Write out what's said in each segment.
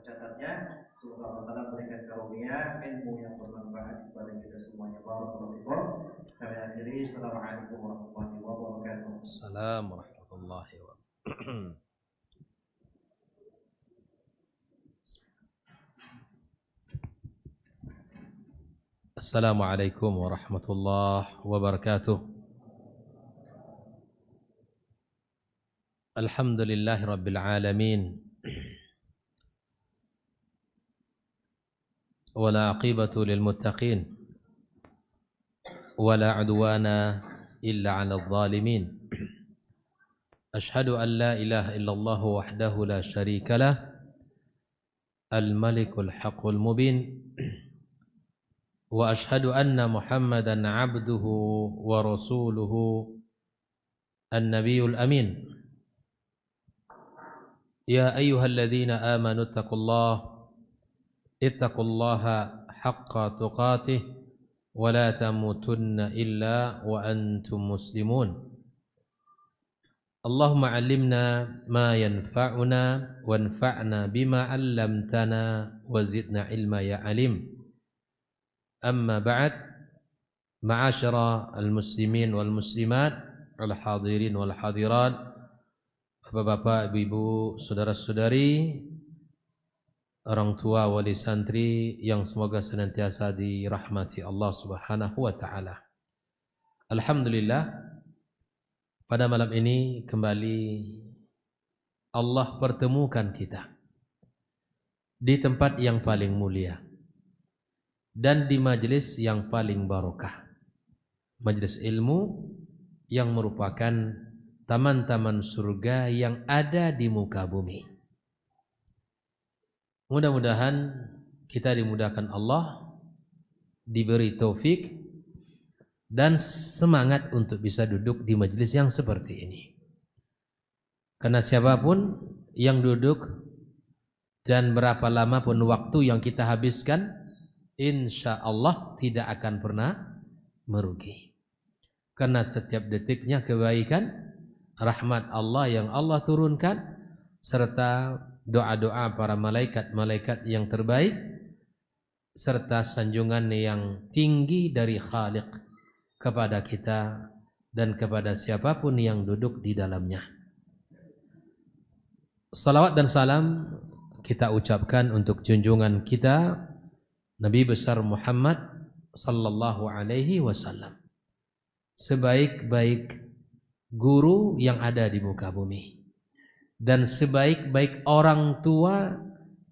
mencatatnya. Semoga Allah Ta'ala berikan karunia ilmu yang bermanfaat kepada kita semuanya. Barakallahu fikum. Kami akhiri. Assalamualaikum warahmatullahi wabarakatuh. Assalamualaikum warahmatullahi wabarakatuh. Assalamualaikum warahmatullahi wabarakatuh. Alhamdulillahi rabbil alamin. Wala aqibatu lil muttaqin. Wala udwana illa 'alal zalimin. Ashhadu an la ilaha illallah wahdahu la syarika lah. Al-malikul haqqul mubin. Wa ashhadu anna Muhammadan 'abduhu wa rasuluhu an-nabiyul amin. Ya ayyuhalladzina amanu ittaqullaha haqqa tuqatih wa la tamutunna illa wa antum muslimun. Allahumma 'allimna ma yanfa'una wanfa'na bima 'allamtana wa zidna ilma ya 'alim. Amma ba'd, ma'asyara al-muslimin wal muslimat, al-hadirin wal hadirat, bapak-bapak, ibu-ibu, saudara-saudari, orang tua, wali santri yang semoga senantiasa dirahmati Allah Subhanahu wa taala. Alhamdulillah, pada malam ini kembali Allah pertemukan kita di tempat yang paling mulia dan di majelis yang paling barokah, majelis ilmu yang merupakan taman-taman surga yang ada di muka bumi. Mudah-mudahan kita dimudahkan Allah, diberi taufik dan semangat untuk bisa duduk di majelis yang seperti ini. Karena siapapun yang duduk dan berapa lama pun waktu yang kita habiskan, insya Allah tidak akan pernah merugi. Karena setiap detiknya kebaikan, rahmat Allah yang Allah turunkan, serta doa-doa para malaikat-malaikat yang terbaik, serta sanjungan yang tinggi dari Khaliq kepada kita dan kepada siapapun yang duduk di dalamnya. Salawat dan salam kita ucapkan untuk junjungan kita Nabi besar Muhammad sallallahu alaihi wasallam, sebaik-baik guru yang ada di muka bumi dan sebaik-baik orang tua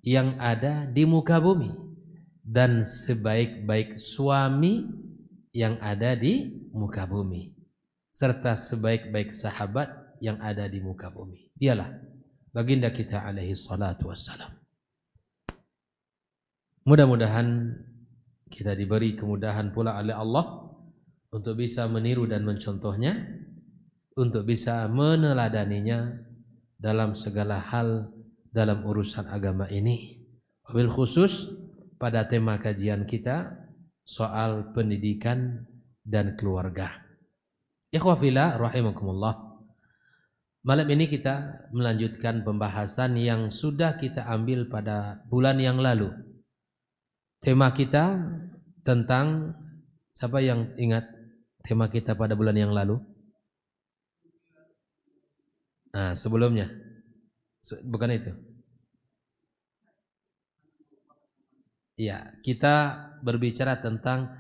yang ada di muka bumi dan sebaik-baik suami yang ada di muka bumi serta sebaik-baik sahabat yang ada di muka bumi. Dialah baginda kita alaihi salatu wassalam. Mudah-mudahan kita diberi kemudahan pula oleh Allah untuk bisa meniru dan mencontohnya, untuk bisa meneladaninya dalam segala hal dalam urusan agama ini. Wabil khusus pada tema kajian kita soal pendidikan dan keluarga. Ikhwah fillah rahimakumullah. Malam ini kita melanjutkan pembahasan yang sudah kita ambil pada bulan yang lalu. Tema kita tentang, siapa yang ingat tema kita pada bulan yang lalu? Nah, sebelumnya bukan itu. Ya, kita berbicara tentang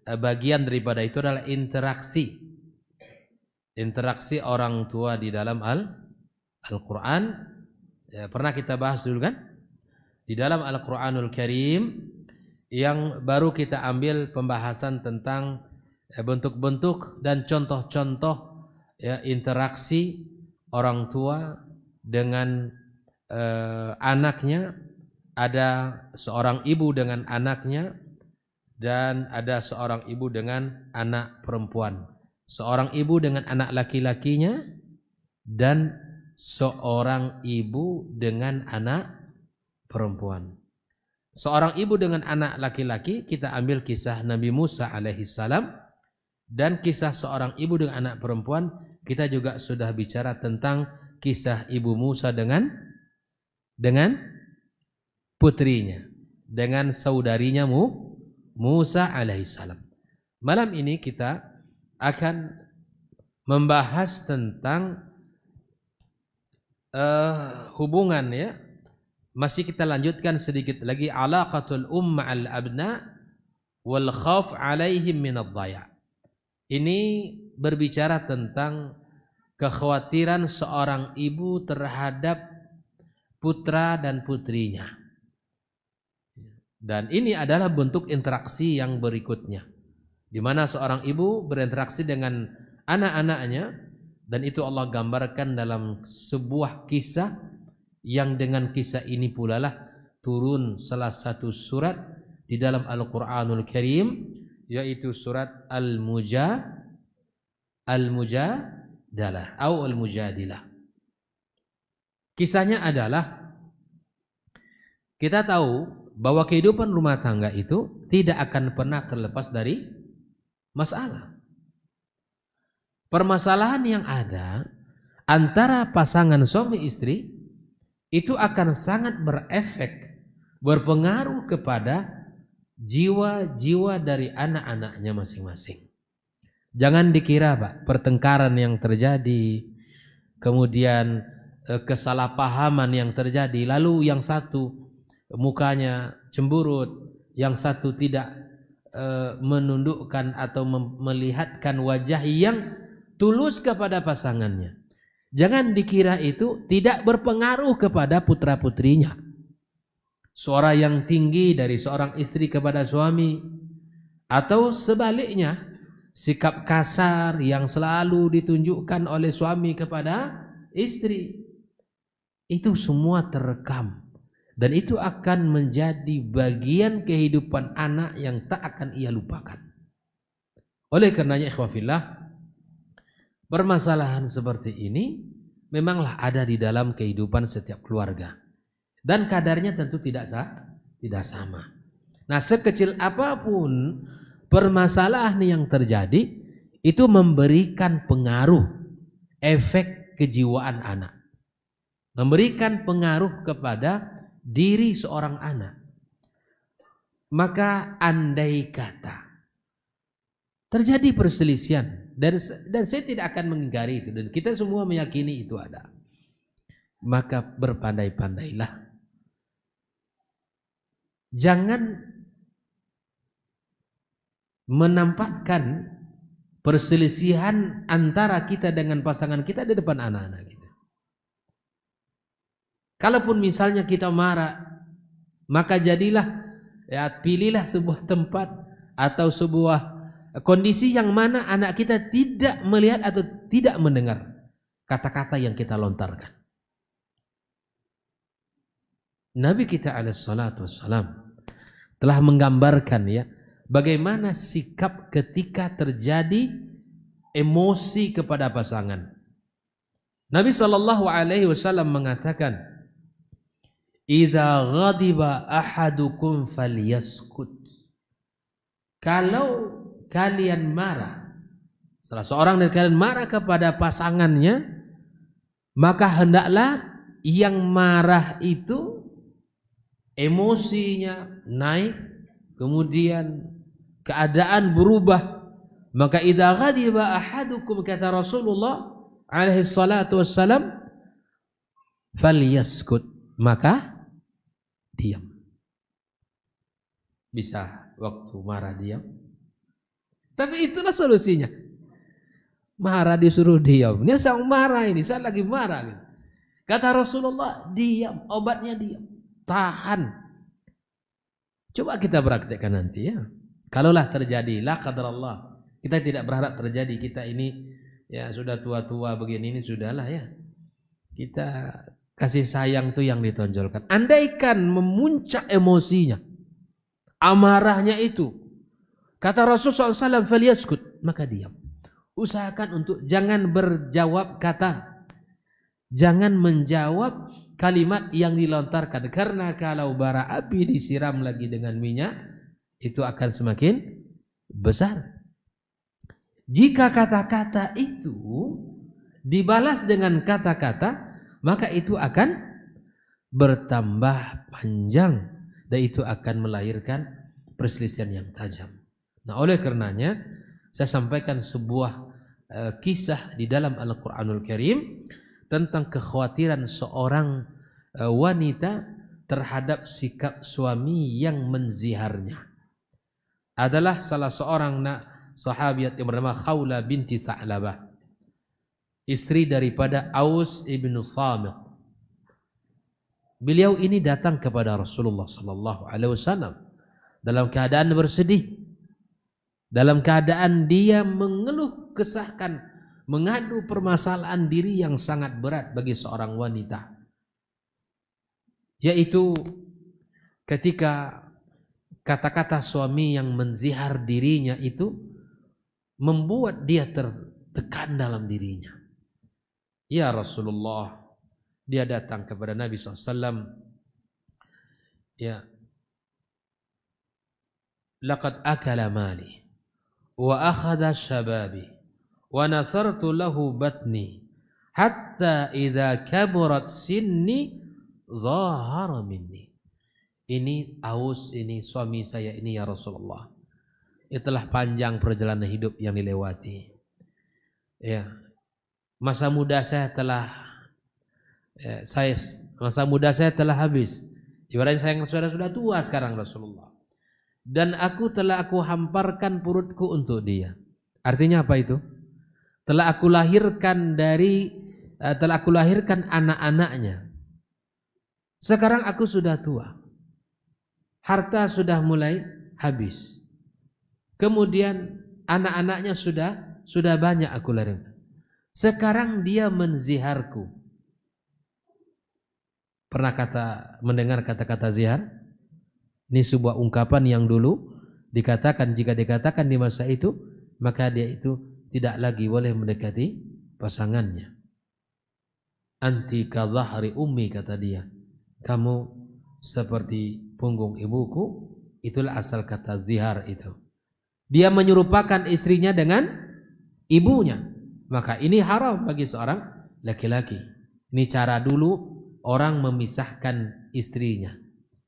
bagian daripada itu adalah interaksi orang tua di dalam Al-Quran. Ya, pernah kita bahas dulu kan? Di dalam Al-Quranul Karim yang baru kita ambil pembahasan tentang bentuk-bentuk dan contoh-contoh ya, interaksi orang tua dengan anaknya. Ada seorang ibu dengan anaknya dan ada seorang ibu dengan anak perempuan, seorang ibu dengan anak laki-lakinya dan seorang ibu dengan anak perempuan. Seorang ibu dengan anak laki-laki kita ambil kisah Nabi Musa alaihissalam, dan kisah seorang ibu dengan anak perempuan kita juga sudah bicara tentang kisah ibu Musa dengan putrinya dengan saudarinya Musa alaihissalam. Malam ini kita akan membahas tentang hubungan ya. Masih kita lanjutkan sedikit lagi alaqatul ma'al abna wal khawf alaihim min ad-dhaya'. Ini berbicara tentang kekhawatiran seorang ibu terhadap putra dan putrinya. Dan ini adalah bentuk interaksi yang berikutnya, di mana seorang ibu berinteraksi dengan anak-anaknya, dan itu Allah gambarkan dalam sebuah kisah yang dengan kisah ini pula lah turun salah satu surat di dalam Al-Qur'anul Karim, yaitu surat Al-Mujadalah atau Al-Mujadilah. Kisahnya adalah, kita tahu bahwa kehidupan rumah tangga itu tidak akan pernah terlepas dari masalah. Permasalahan yang ada antara pasangan suami istri itu akan sangat berefek, berpengaruh kepada jiwa-jiwa dari anak-anaknya masing-masing. Jangan dikira Pak, pertengkaran yang terjadi, kemudian kesalahpahaman yang terjadi, lalu yang satu mukanya cemburut, yang satu tidak menundukkan atau melihatkan wajah yang tulus kepada pasangannya. Jangan dikira itu tidak berpengaruh kepada putra-putrinya. Suara yang tinggi dari seorang istri kepada suami, atau sebaliknya sikap kasar yang selalu ditunjukkan oleh suami kepada istri, itu semua terekam, dan itu akan menjadi bagian kehidupan anak yang tak akan ia lupakan. Oleh karenanya ikhwafillah, permasalahan seperti ini memanglah ada di dalam kehidupan setiap keluarga, dan kadarnya tentu tidak sama. Nah, sekecil apapun permasalahan yang terjadi, itu memberikan pengaruh, efek kejiwaan anak, memberikan pengaruh kepada diri seorang anak. Maka andai kata terjadi perselisihan, dan saya tidak akan mengingkari itu, dan kita semua meyakini itu ada, maka berpandai-pandailah. Jangan menampakkan perselisihan antara kita dengan pasangan kita di depan anak-anak kita. Kalaupun misalnya kita marah, maka jadilah, ya, pilihlah sebuah tempat atau sebuah kondisi yang mana anak kita tidak melihat atau tidak mendengar kata-kata yang kita lontarkan. Nabi kita alaihissalatu wassalam telah menggambarkan ya, bagaimana sikap ketika terjadi emosi kepada pasangan. Nabi SAW mengatakan, "Idza ghadiba ahadukum falyaskut." Kalau kalian marah, salah seorang dari kalian marah kepada pasangannya, maka hendaklah yang marah itu emosinya naik, kemudian keadaan berubah. Maka idza ghadiba ahadukum, kata Rasulullah alaihi salatu wassalam, falyaskut, maka diam. Bisa waktu marah diam, tapi itulah solusinya. Marah disuruh diam. Ini saya marah, ini saya lagi marah. Kata Rasulullah, diam, obatnya diam, tahan. Coba kita praktekkan nanti ya. Kalaulah terjadi, la qadarallah, kita tidak berharap terjadi, kita ini ya sudah tua-tua begini, ini sudahlah ya. Kita kasih sayang tuh yang ditonjolkan. Andaikan memuncak emosinya, amarahnya itu, kata Rasulullah SAW, falyaskut, maka diam. Usahakan untuk jangan berjawab kata, jangan menjawab kalimat yang dilontarkan, karena kalau bara api disiram lagi dengan minyak, itu akan semakin besar. Jika kata-kata itu dibalas dengan kata-kata, maka itu akan bertambah panjang dan itu akan melahirkan perselisihan yang tajam. Nah, oleh karenanya saya sampaikan sebuah kisah di dalam Al-Qur'anul Karim tentang kekhawatiran seorang wanita terhadap sikap suami yang menziharnya. Adalah salah seorang sahabiat yang bernama Khawla binti Sa'labah, istri daripada Aus ibn Samit. Beliau ini datang kepada Rasulullah sallallahu alaihi wasallam dalam keadaan bersedih, dalam keadaan dia mengeluh kesahkan, mengadu permasalahan diri yang sangat berat bagi seorang wanita, yaitu ketika kata-kata suami yang menzihar dirinya itu membuat dia tertekan dalam dirinya. Ya Rasulullah, dia datang kepada Nabi SAW, ya, laqad akala mali wa akhadha shababi wa nasartu lahu batni hatta idza kaburat sinni zahara minni. Ini Aus, ini suami saya ini ya Rasulullah. Itulah panjang perjalanan hidup yang dilewati. Ya, masa muda saya telah habis. Ibaratnya saya sudah tua sekarang Rasulullah. Dan aku hamparkan perutku untuk dia. Artinya apa itu? Telah aku lahirkan anak-anaknya. Sekarang aku sudah tua. Harta sudah mulai habis. Kemudian anak-anaknya sudah banyak aku lahirkan. Sekarang dia menziharku. Pernah mendengar kata-kata zihar? Ini sebuah ungkapan yang dulu dikatakan, jika dikatakan di masa itu, maka dia itu tidak lagi boleh mendekati pasangannya. Anti ka dhahri ummi, kata dia. Kamu seperti punggung ibuku. Itulah asal kata zihar itu. Dia menyerupakan istrinya dengan ibunya. Maka ini haram bagi seorang laki-laki. Ini cara dulu orang memisahkan istrinya.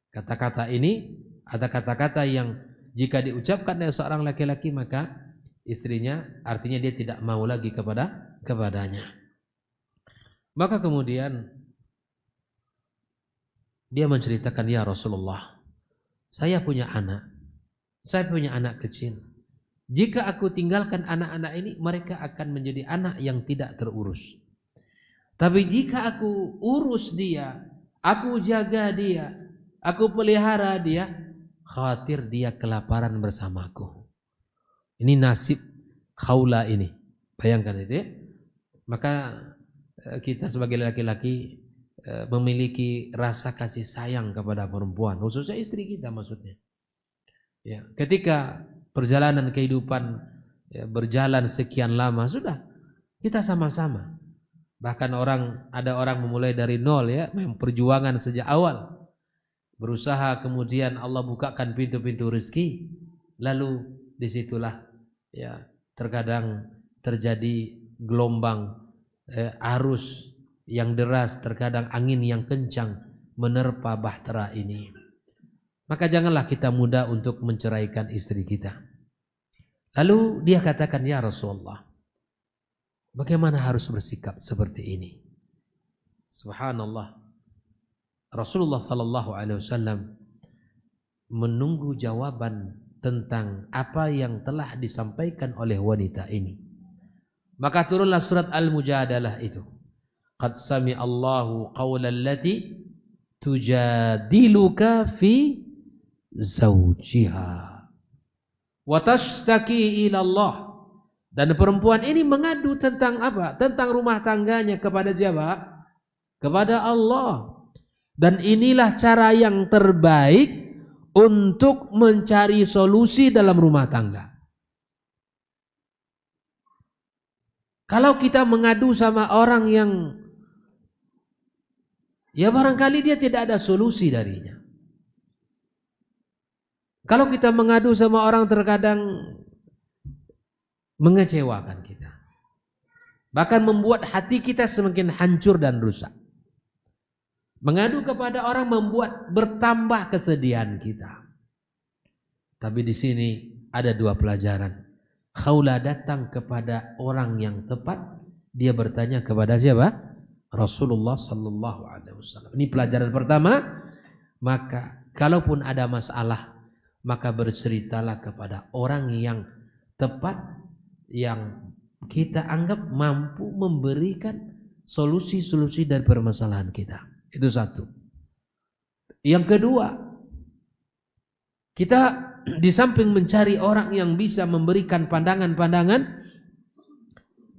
Kata-kata ini ada kata-kata yang jika diucapkan oleh seorang laki-laki maka istrinya artinya dia tidak mau lagi kepadanya. Maka kemudian dia menceritakan, ya Rasulullah, saya punya anak kecil. Jika aku tinggalkan anak-anak ini, mereka akan menjadi anak yang tidak terurus. Tapi jika aku urus dia, aku jaga dia, aku pelihara dia, khawatir dia kelaparan bersamaku. Ini nasib Khawla ini. Bayangkan itu ya. Maka kita sebagai laki-laki memiliki rasa kasih sayang kepada perempuan, khususnya istri kita maksudnya. Ya, ketika perjalanan kehidupan berjalan sekian lama, sudah kita sama-sama. Bahkan ada orang memulai dari nol ya, perjuangan sejak awal. Berusaha, kemudian Allah bukakan pintu-pintu rezeki. Lalu disitulah ya terkadang terjadi gelombang arus yang deras, terkadang angin yang kencang menerpa bahtera ini. Maka janganlah kita mudah untuk menceraikan istri kita. Lalu dia katakan, ya Rasulullah, bagaimana harus bersikap seperti ini? Subhanallah. Rasulullah sallallahu alaihi wasallam menunggu jawaban tentang apa yang telah disampaikan oleh wanita ini. Maka turunlah surat Al-Mujadalah itu. Qad sami'allahu qawla allati tujadiluka fi zawjiha wa tashtaki ila Allah. Dan perempuan ini mengadu tentang apa? Tentang rumah tangganya kepada siapa? Kepada Allah. Dan inilah cara yang terbaik untuk mencari solusi dalam rumah tangga. Kalau kita mengadu sama orang yang ya barangkali dia tidak ada solusi darinya. Kalau kita mengadu sama orang terkadang mengecewakan kita. Bahkan membuat hati kita semakin hancur dan rusak. Mengadu kepada orang membuat bertambah kesedihan kita. Tapi di sini ada dua pelajaran. Khawla datang kepada orang yang tepat. Dia bertanya kepada siapa? Rasulullah sallallahu alaihi wasallam. Ini pelajaran pertama. Maka kalaupun ada masalah, maka berceritalah kepada orang yang tepat, yang kita anggap mampu memberikan solusi-solusi dari permasalahan kita. Itu satu. Yang kedua, kita di samping mencari orang yang bisa memberikan pandangan-pandangan,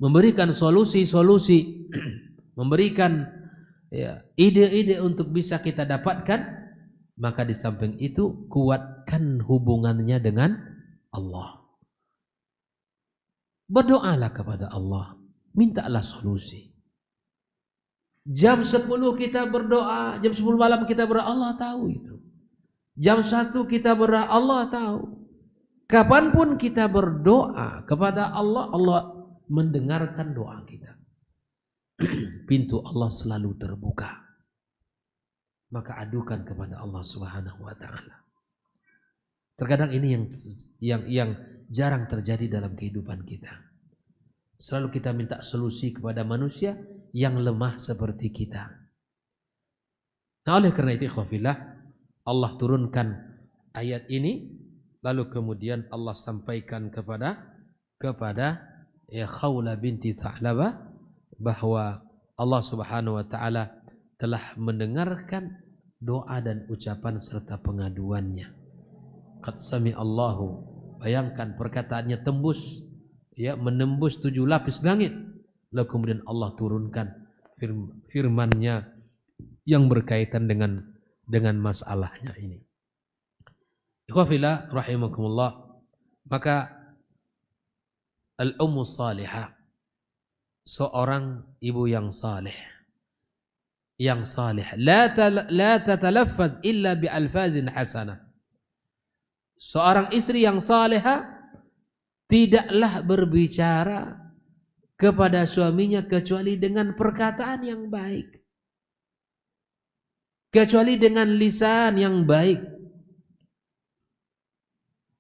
memberikan solusi-solusi, memberikan ide-ide untuk bisa kita dapatkan, maka di samping itu kuatkan hubungannya dengan Allah. Berdoalah kepada Allah, mintalah solusi. Jam 10 kita berdoa, jam 10 malam kita berdoa, Allah tahu itu. Jam 1 kita berdoa, Allah tahu. Kapanpun kita berdoa kepada Allah, Allah mendengarkan doa kita. Pintu Allah selalu terbuka. Maka adukan kepada Allah Subhanahu wa taala. Terkadang ini yang jarang terjadi dalam kehidupan kita. Selalu kita minta solusi kepada manusia yang lemah seperti kita. Nah, oleh karena itu ikhwafillah, Allah turunkan ayat ini, lalu kemudian Allah sampaikan kepada Khawla binti Tha'labah bahwa Allah Subhanahu wa taala telah mendengarkan doa dan ucapan serta pengaduannya. Qad sami Allahu, bayangkan perkataannya tembus, menembus 7 lapis langit. Lalu kemudian Allah turunkan firman-Nya yang berkaitan dengan masalahnya ini. Ikhwafillah rahimakumullah, maka al-ummu salihah, seorang ibu yang saleh, la tatalaffaz illa bi alfazin hasanah. Seorang istri yang salehah tidaklah berbicara kepada suaminya kecuali dengan perkataan yang baik, kecuali dengan lisan yang baik.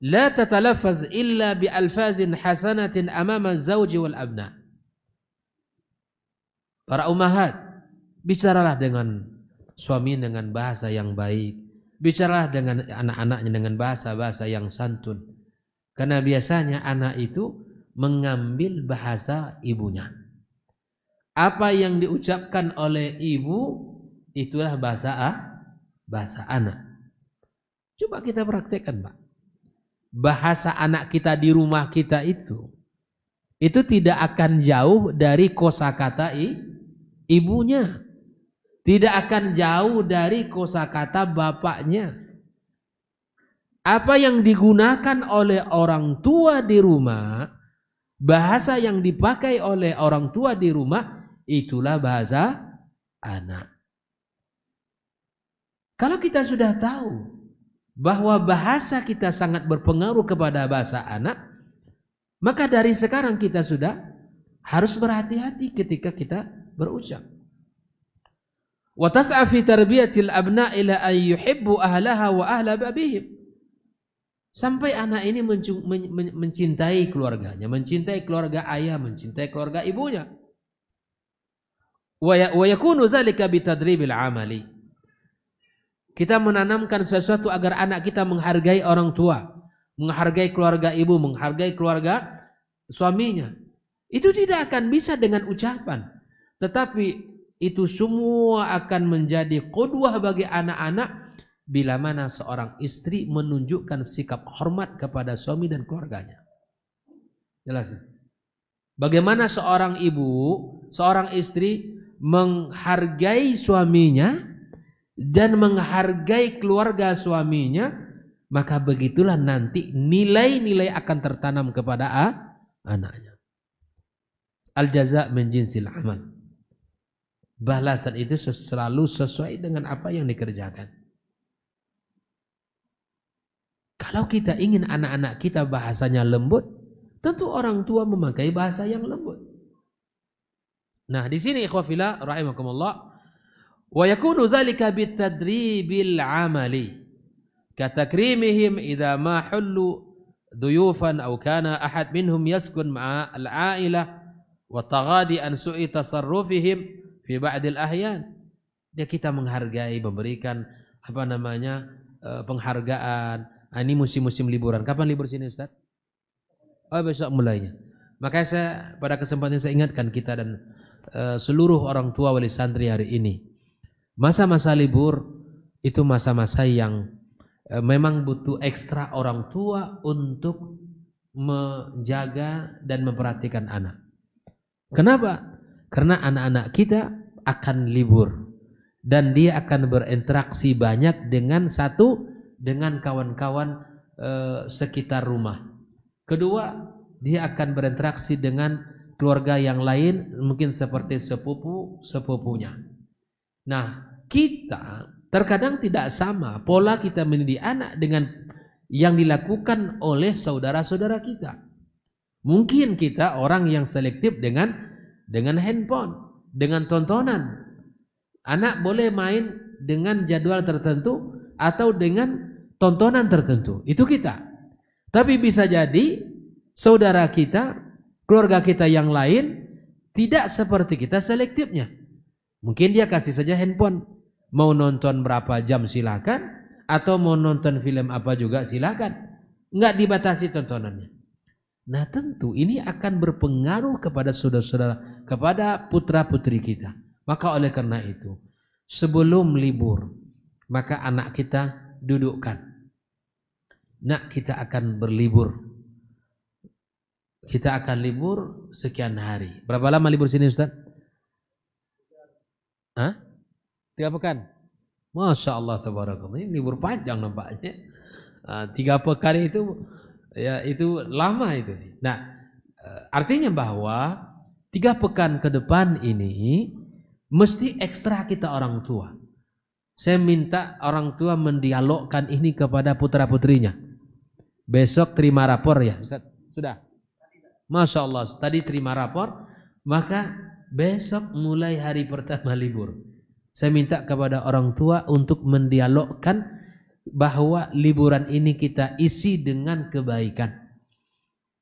La tatalaffaz illa bi alfazin hasanatin amama az-zawji wal abna. Para ummahat, bicaralah dengan suami dengan bahasa yang baik, bicaralah dengan anak-anaknya dengan bahasa-bahasa yang santun. Karena biasanya anak itu mengambil bahasa ibunya. Apa yang diucapkan oleh ibu itulah bahasa anak. Coba kita praktekkan, Pak. Bahasa anak kita di rumah kita itu tidak akan jauh dari kosakata ibunya. Tidak akan jauh dari kosakata bapaknya. Apa yang digunakan oleh orang tua di rumah, bahasa yang dipakai oleh orang tua di rumah, itulah bahasa anak. Kalau kita sudah tahu bahwa bahasa kita sangat berpengaruh kepada bahasa anak, maka dari sekarang kita sudah harus berhati-hati ketika kita berucap. Wa tas'a fi tarbiyatil abna ila an yuhibbu ahlaha wa ahla babihim. Sampai anak ini mencintai keluarganya, mencintai keluarga ayah, mencintai keluarga ibunya. Wa yakunu dzalika bitadribil amali. Kita menanamkan sesuatu agar anak kita menghargai orang tua, menghargai keluarga ibu, menghargai keluarga suaminya. Itu tidak akan bisa dengan ucapan, tetapi itu semua akan menjadi qudwah bagi anak-anak bila mana seorang istri menunjukkan sikap hormat kepada suami dan keluarganya. Jelas? Bagaimana seorang ibu, seorang istri menghargai suaminya dan menghargai keluarga suaminya, maka begitulah nanti nilai-nilai akan tertanam kepada anaknya. Al-jaza' min jinsil amal. Balasan itu selalu sesuai dengan apa yang dikerjakan. Kalau kita ingin anak-anak kita bahasanya lembut, tentu orang tua memakai bahasa yang lembut. Nah, di sini ikhwafillah rahimakumullah, Wa yakunu dzalika bitadribil amali katakrimihim idza ma hullu duyufan aw kana ahad minhum yaskun ma'a al-a'ilah wa taghadi an su'i tasarrufihim fi ba'dil ahyan. Dia kita menghargai, memberikan penghargaan. Ini musim-musim liburan. Kapan libur sini, Ustaz? Oh, besok mulainya. Makanya saya pada kesempatan saya ingatkan kita dan seluruh orang tua wali santri hari ini. Masa-masa libur itu masa-masa yang memang butuh ekstra orang tua untuk menjaga dan memperhatikan anak. Kenapa? Karena anak-anak kita akan libur dan dia akan berinteraksi banyak dengan kawan-kawan sekitar rumah. Kedua, dia akan berinteraksi dengan keluarga yang lain, mungkin seperti sepupunya. Nah, kita terkadang tidak sama pola kita mendidik anak dengan yang dilakukan oleh saudara-saudara kita. Mungkin kita orang yang selektif dengan handphone, dengan tontonan. Anak boleh main dengan jadwal tertentu atau dengan tontonan tertentu. Itu kita. Tapi bisa jadi saudara kita, keluarga kita yang lain tidak seperti kita selektifnya. Mungkin dia kasih saja handphone. Mau nonton berapa jam silakan, atau mau nonton film apa juga silakan. Enggak dibatasi tontonannya. Nah, tentu ini akan berpengaruh kepada saudara-saudara, kepada putra-putri kita. Maka oleh karena itu, sebelum libur, maka anak kita dudukkan. Nak, kita akan berlibur. Kita akan libur sekian hari. Berapa lama libur sini, Ustaz? 3 pekan. Masya Allah, tabarakallah. Ini libur panjang nampaknya. 3 pekan itu, ya itu lama itu. Nah, artinya bahwa 3 pekan ke depan ini mesti ekstra kita orang tua. Saya minta orang tua mendialogkan ini kepada putra-putrinya. Besok terima rapor ya, Ustaz? Sudah? Masya Allah, tadi terima rapor, maka besok mulai hari pertama libur. Saya minta kepada orang tua untuk mendialogkan bahwa liburan ini kita isi dengan kebaikan.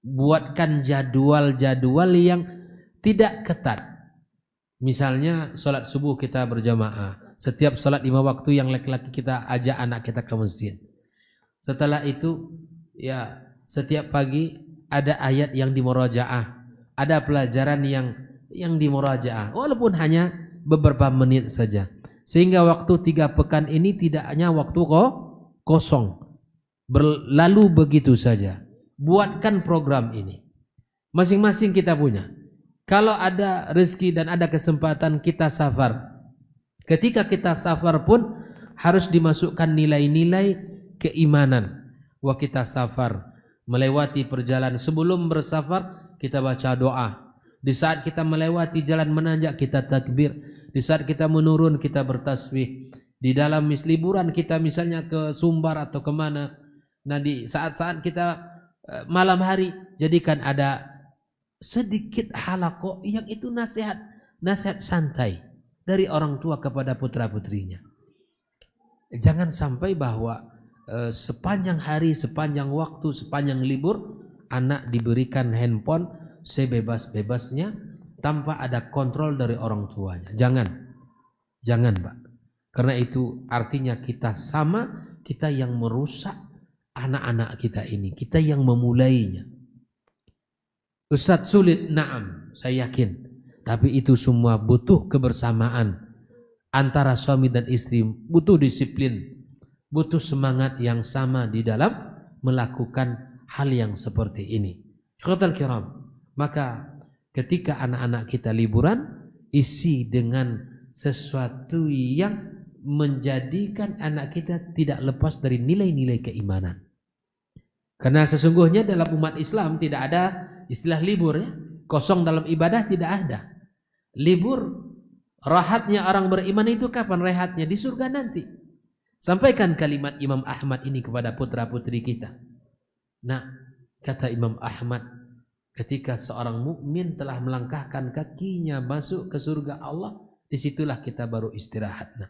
Buatkan jadwal-jadwal yang tidak ketat. Misalnya sholat subuh kita berjamaah. Setiap sholat 5 waktu yang laki-laki kita ajak anak kita ke masjid. Setelah itu, ya setiap pagi ada ayat yang dimurajaah, ada pelajaran yang dimurajaah, walaupun hanya beberapa menit saja, sehingga waktu 3 pekan ini tidak hanya waktu kosong berlalu begitu saja. Buatkan program ini, masing-masing kita punya. Kalau ada rezeki dan ada kesempatan kita safar, ketika kita safar pun harus dimasukkan nilai-nilai keimanan. Wah, kita safar, melewati perjalanan, sebelum bersafar kita baca doa. Di saat kita melewati jalan menanjak kita takbir. Di saat kita menurun kita bertasbih. Di dalam liburan kita misalnya ke Sumbar atau kemana. Nah, di saat-saat kita malam hari, jadikan ada sedikit halaqah yang itu nasihat santai dari orang tua kepada putra-putrinya. Jangan sampai bahwa sepanjang hari, sepanjang waktu, sepanjang libur anak diberikan handphone sebebas-bebasnya tanpa ada kontrol dari orang tuanya. Jangan Pak. Karena itu artinya kita yang merusak anak-anak kita ini, kita yang memulainya. Ustaz, sulit, na'am, saya yakin. Tapi itu semua butuh kebersamaan antara suami dan istri, butuh disiplin, butuh semangat yang sama di dalam melakukan hal yang seperti ini. Ikhwatal kiram, maka ketika anak-anak kita liburan, isi dengan sesuatu yang menjadikan anak kita tidak lepas dari nilai-nilai keimanan. Karena sesungguhnya dalam umat Islam tidak ada istilah libur ya. Kosong dalam ibadah tidak ada. Libur, rahatnya orang beriman itu kapan rehatnya? Di surga nanti. Sampaikan kalimat Imam Ahmad ini kepada putra-putri kita. Nah, kata Imam Ahmad, ketika seorang mukmin telah melangkahkan kakinya masuk ke surga Allah, Disitulah kita baru istirahat. Nah,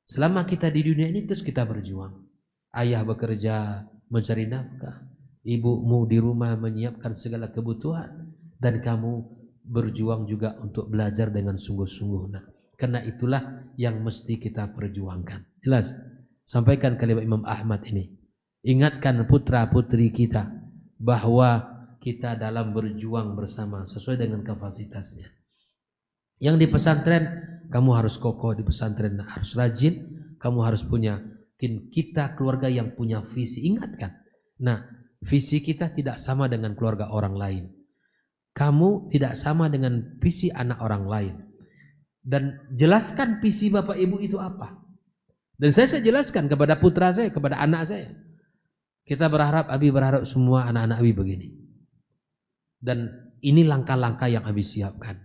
selama kita di dunia ini terus kita berjuang. Ayah bekerja mencari nafkah, ibumu di rumah menyiapkan segala kebutuhan, dan kamu berjuang juga untuk belajar dengan sungguh-sungguh. Nah, karena itulah yang mesti kita perjuangkan. Jelas? Sampaikan kalimat Imam Ahmad ini. Ingatkan putra-putri kita bahwa kita dalam berjuang bersama sesuai dengan kapasitasnya. Yang di pesantren, kamu harus kokoh di pesantren, harus rajin, kamu harus punya. Kita keluarga yang punya visi, ingatkan. Nah, visi kita tidak sama dengan keluarga orang lain. Kamu tidak sama dengan visi anak orang lain. Dan jelaskan visi bapak ibu itu apa. Dan saya jelaskan kepada putra saya, kepada anak saya. Kita berharap, Abi berharap semua anak-anak Abi begini. Dan ini langkah-langkah yang Abi siapkan.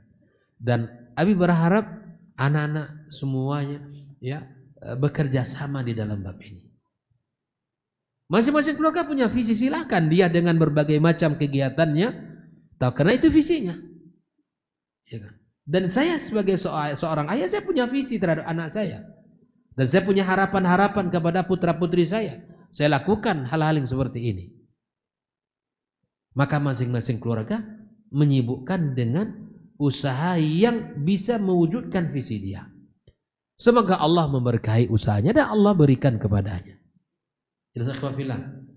Dan Abi berharap anak-anak semuanya ya bekerja sama di dalam bab ini. Masing-masing keluarga punya visi, silakan dia dengan berbagai macam kegiatannya, tahu karena itu visinya. Ya kan? Dan saya sebagai seorang ayah, saya punya visi terhadap anak saya. Dan saya punya harapan-harapan kepada putra-putri saya. Saya lakukan hal-hal yang seperti ini. Maka masing-masing keluarga menyibukkan dengan usaha yang bisa mewujudkan visi dia. Semoga Allah memberkahi usahanya dan Allah berikan kepadanya.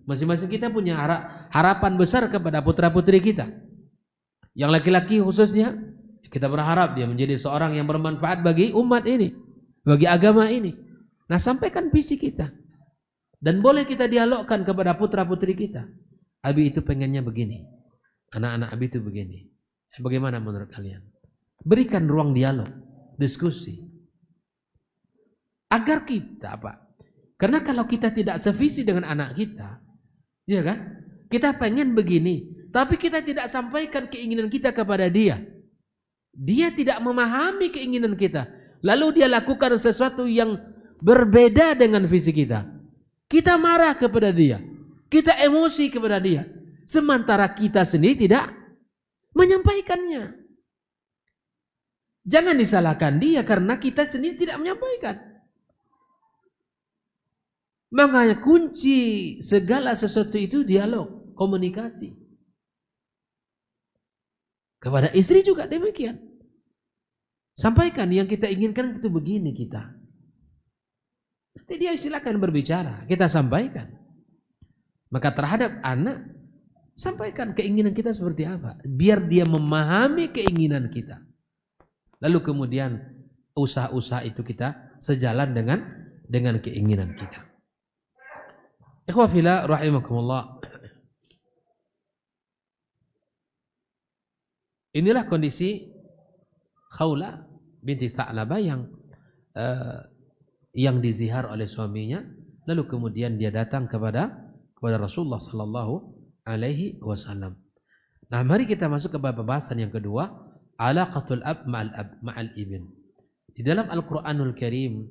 Masing-masing kita punya harapan besar kepada putra-putri kita. Yang laki-laki khususnya, kita berharap dia menjadi seorang yang bermanfaat bagi umat ini, bagi agama ini. Nah, sampaikan visi kita. Dan boleh kita dialogkan kepada putra-putri kita. Abi itu pengennya begini. Anak-anak Abi itu begini. Bagaimana menurut kalian? Berikan ruang dialog, diskusi. Agar kita, Pak. Karena kalau kita tidak sevisi dengan anak kita, ya kan? Kita pengen begini, tapi kita tidak sampaikan keinginan kita kepada dia. Dia tidak memahami keinginan kita. Lalu dia lakukan sesuatu yang berbeda dengan visi kita. Kita marah kepada dia. Kita emosi kepada dia. Sementara kita sendiri tidak menyampaikannya. Jangan disalahkan dia karena kita sendiri tidak menyampaikan. Makanya kunci segala sesuatu itu dialog, komunikasi. Kepada istri juga demikian. Sampaikan yang kita inginkan itu begini kita. Nanti dia silakan berbicara, kita sampaikan. Maka terhadap anak, sampaikan keinginan kita seperti apa. Biar dia memahami keinginan kita. Lalu kemudian usaha-usaha itu kita sejalan dengan keinginan kita. Ikhwah fillah rahimakumullah. Inilah kondisi Khawla binti Tha'labah yang dizihar oleh suaminya, lalu kemudian dia datang kepada Rasulullah sallallahu alaihi wasallam. Nah, mari kita masuk ke pembahasan yang kedua, alaqatul ab ma'al ibn. Di dalam Al-Qur'anul Karim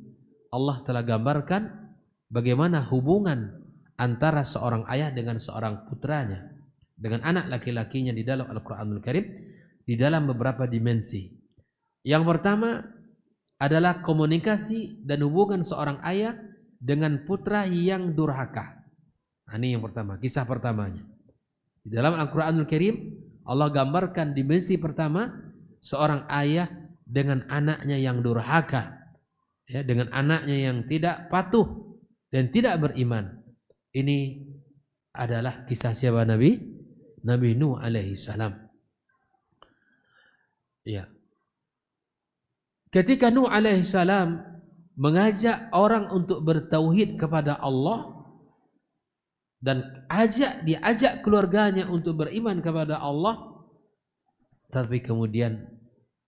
Allah telah gambarkan bagaimana hubungan antara seorang ayah dengan seorang putranya, dengan anak laki-lakinya di dalam Al-Qur'anul Karim di dalam beberapa dimensi. Yang pertama adalah komunikasi dan hubungan seorang ayah dengan putra yang durhaka. Nah, ini yang pertama, kisah pertamanya. Di dalam Al-Qur'anul Karim Allah gambarkan dimensi pertama, seorang ayah dengan anaknya yang durhaka, ya, dengan anaknya yang tidak patuh dan tidak beriman. Ini adalah kisah siapa? Nabi Nuh alaihi salam. Ya. Ketika Nuh alaihi salam mengajak orang untuk bertauhid kepada Allah dan diajak keluarganya untuk beriman kepada Allah, tapi kemudian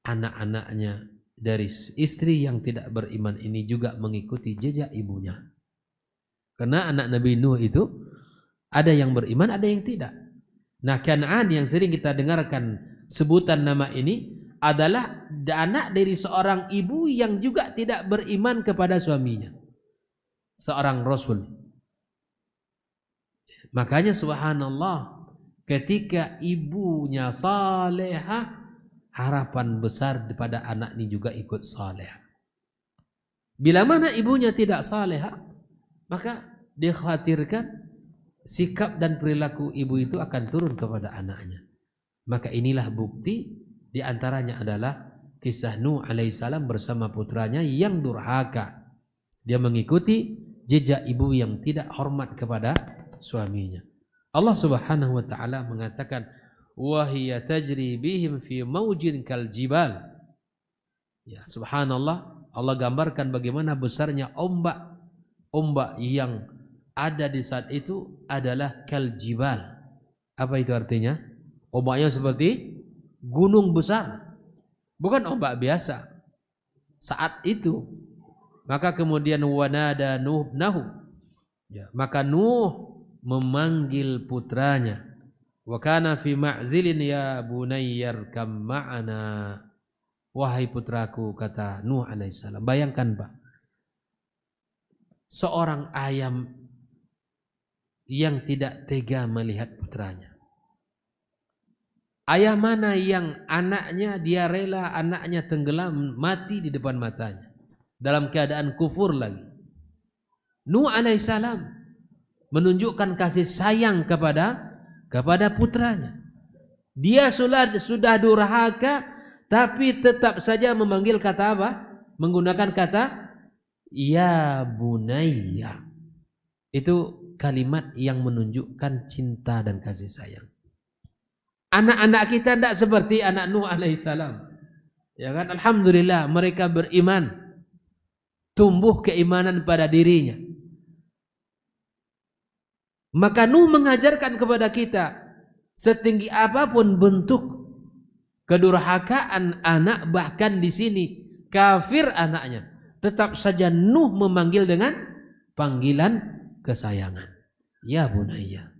anak-anaknya dari istri yang tidak beriman ini juga mengikuti jejak ibunya. Karena anak Nabi Nuh itu ada yang beriman, ada yang tidak. Nah, Kan'an yang sering kita dengarkan sebutan nama ini adalah anak dari seorang ibu yang juga tidak beriman kepada suaminya, seorang Rasul. Makanya subhanallah, ketika ibunya salehah harapan besar pada anak ini juga ikut saleh. Bila mana ibunya tidak salehah, maka dikhawatirkan sikap dan perilaku ibu itu akan turun kepada anaknya. Maka inilah bukti, di antaranya adalah kisah Nuh alaihissalam bersama putranya yang durhaka. Dia mengikuti jejak ibu yang tidak hormat kepada suaminya. Allah Subhanahu wa taala mengatakan, "Wa hiya tajri bihim fi maujin kal jibal." Ya, subhanallah, Allah gambarkan bagaimana besarnya ombak yang ada di saat itu adalah kal jibal. Apa itu artinya? Ombaknya seperti gunung besar. Bukan ombak biasa. Saat itu, maka kemudian wanada Nuh nahu. Ya, maka Nuh memanggil putranya. Wa kana fi ma'zilin ya bunayyarkam ma'ana. Wahai putraku, kata Nuh alaihissalam. Bayangkan Pak, seorang ayam yang tidak tega melihat putranya. Ayah mana yang anaknya, dia rela anaknya tenggelam mati di depan matanya, dalam keadaan kufur lagi. Nuh alaihissalam menunjukkan kasih sayang kepada putranya. Dia sudah durhaka, tapi tetap saja memanggil kata apa? Menggunakan kata ya bunayya. Itu kalimat yang menunjukkan cinta dan kasih sayang. Anak-anak kita tidak seperti anak Nuh alaihissalam. Ya kan? Alhamdulillah mereka beriman, tumbuh keimanan pada dirinya. Maka Nuh mengajarkan kepada kita, setinggi apapun bentuk kedurhakaan anak, bahkan di sini kafir anaknya, tetap saja Nuh memanggil dengan panggilan kesayangan. Ya bunayya,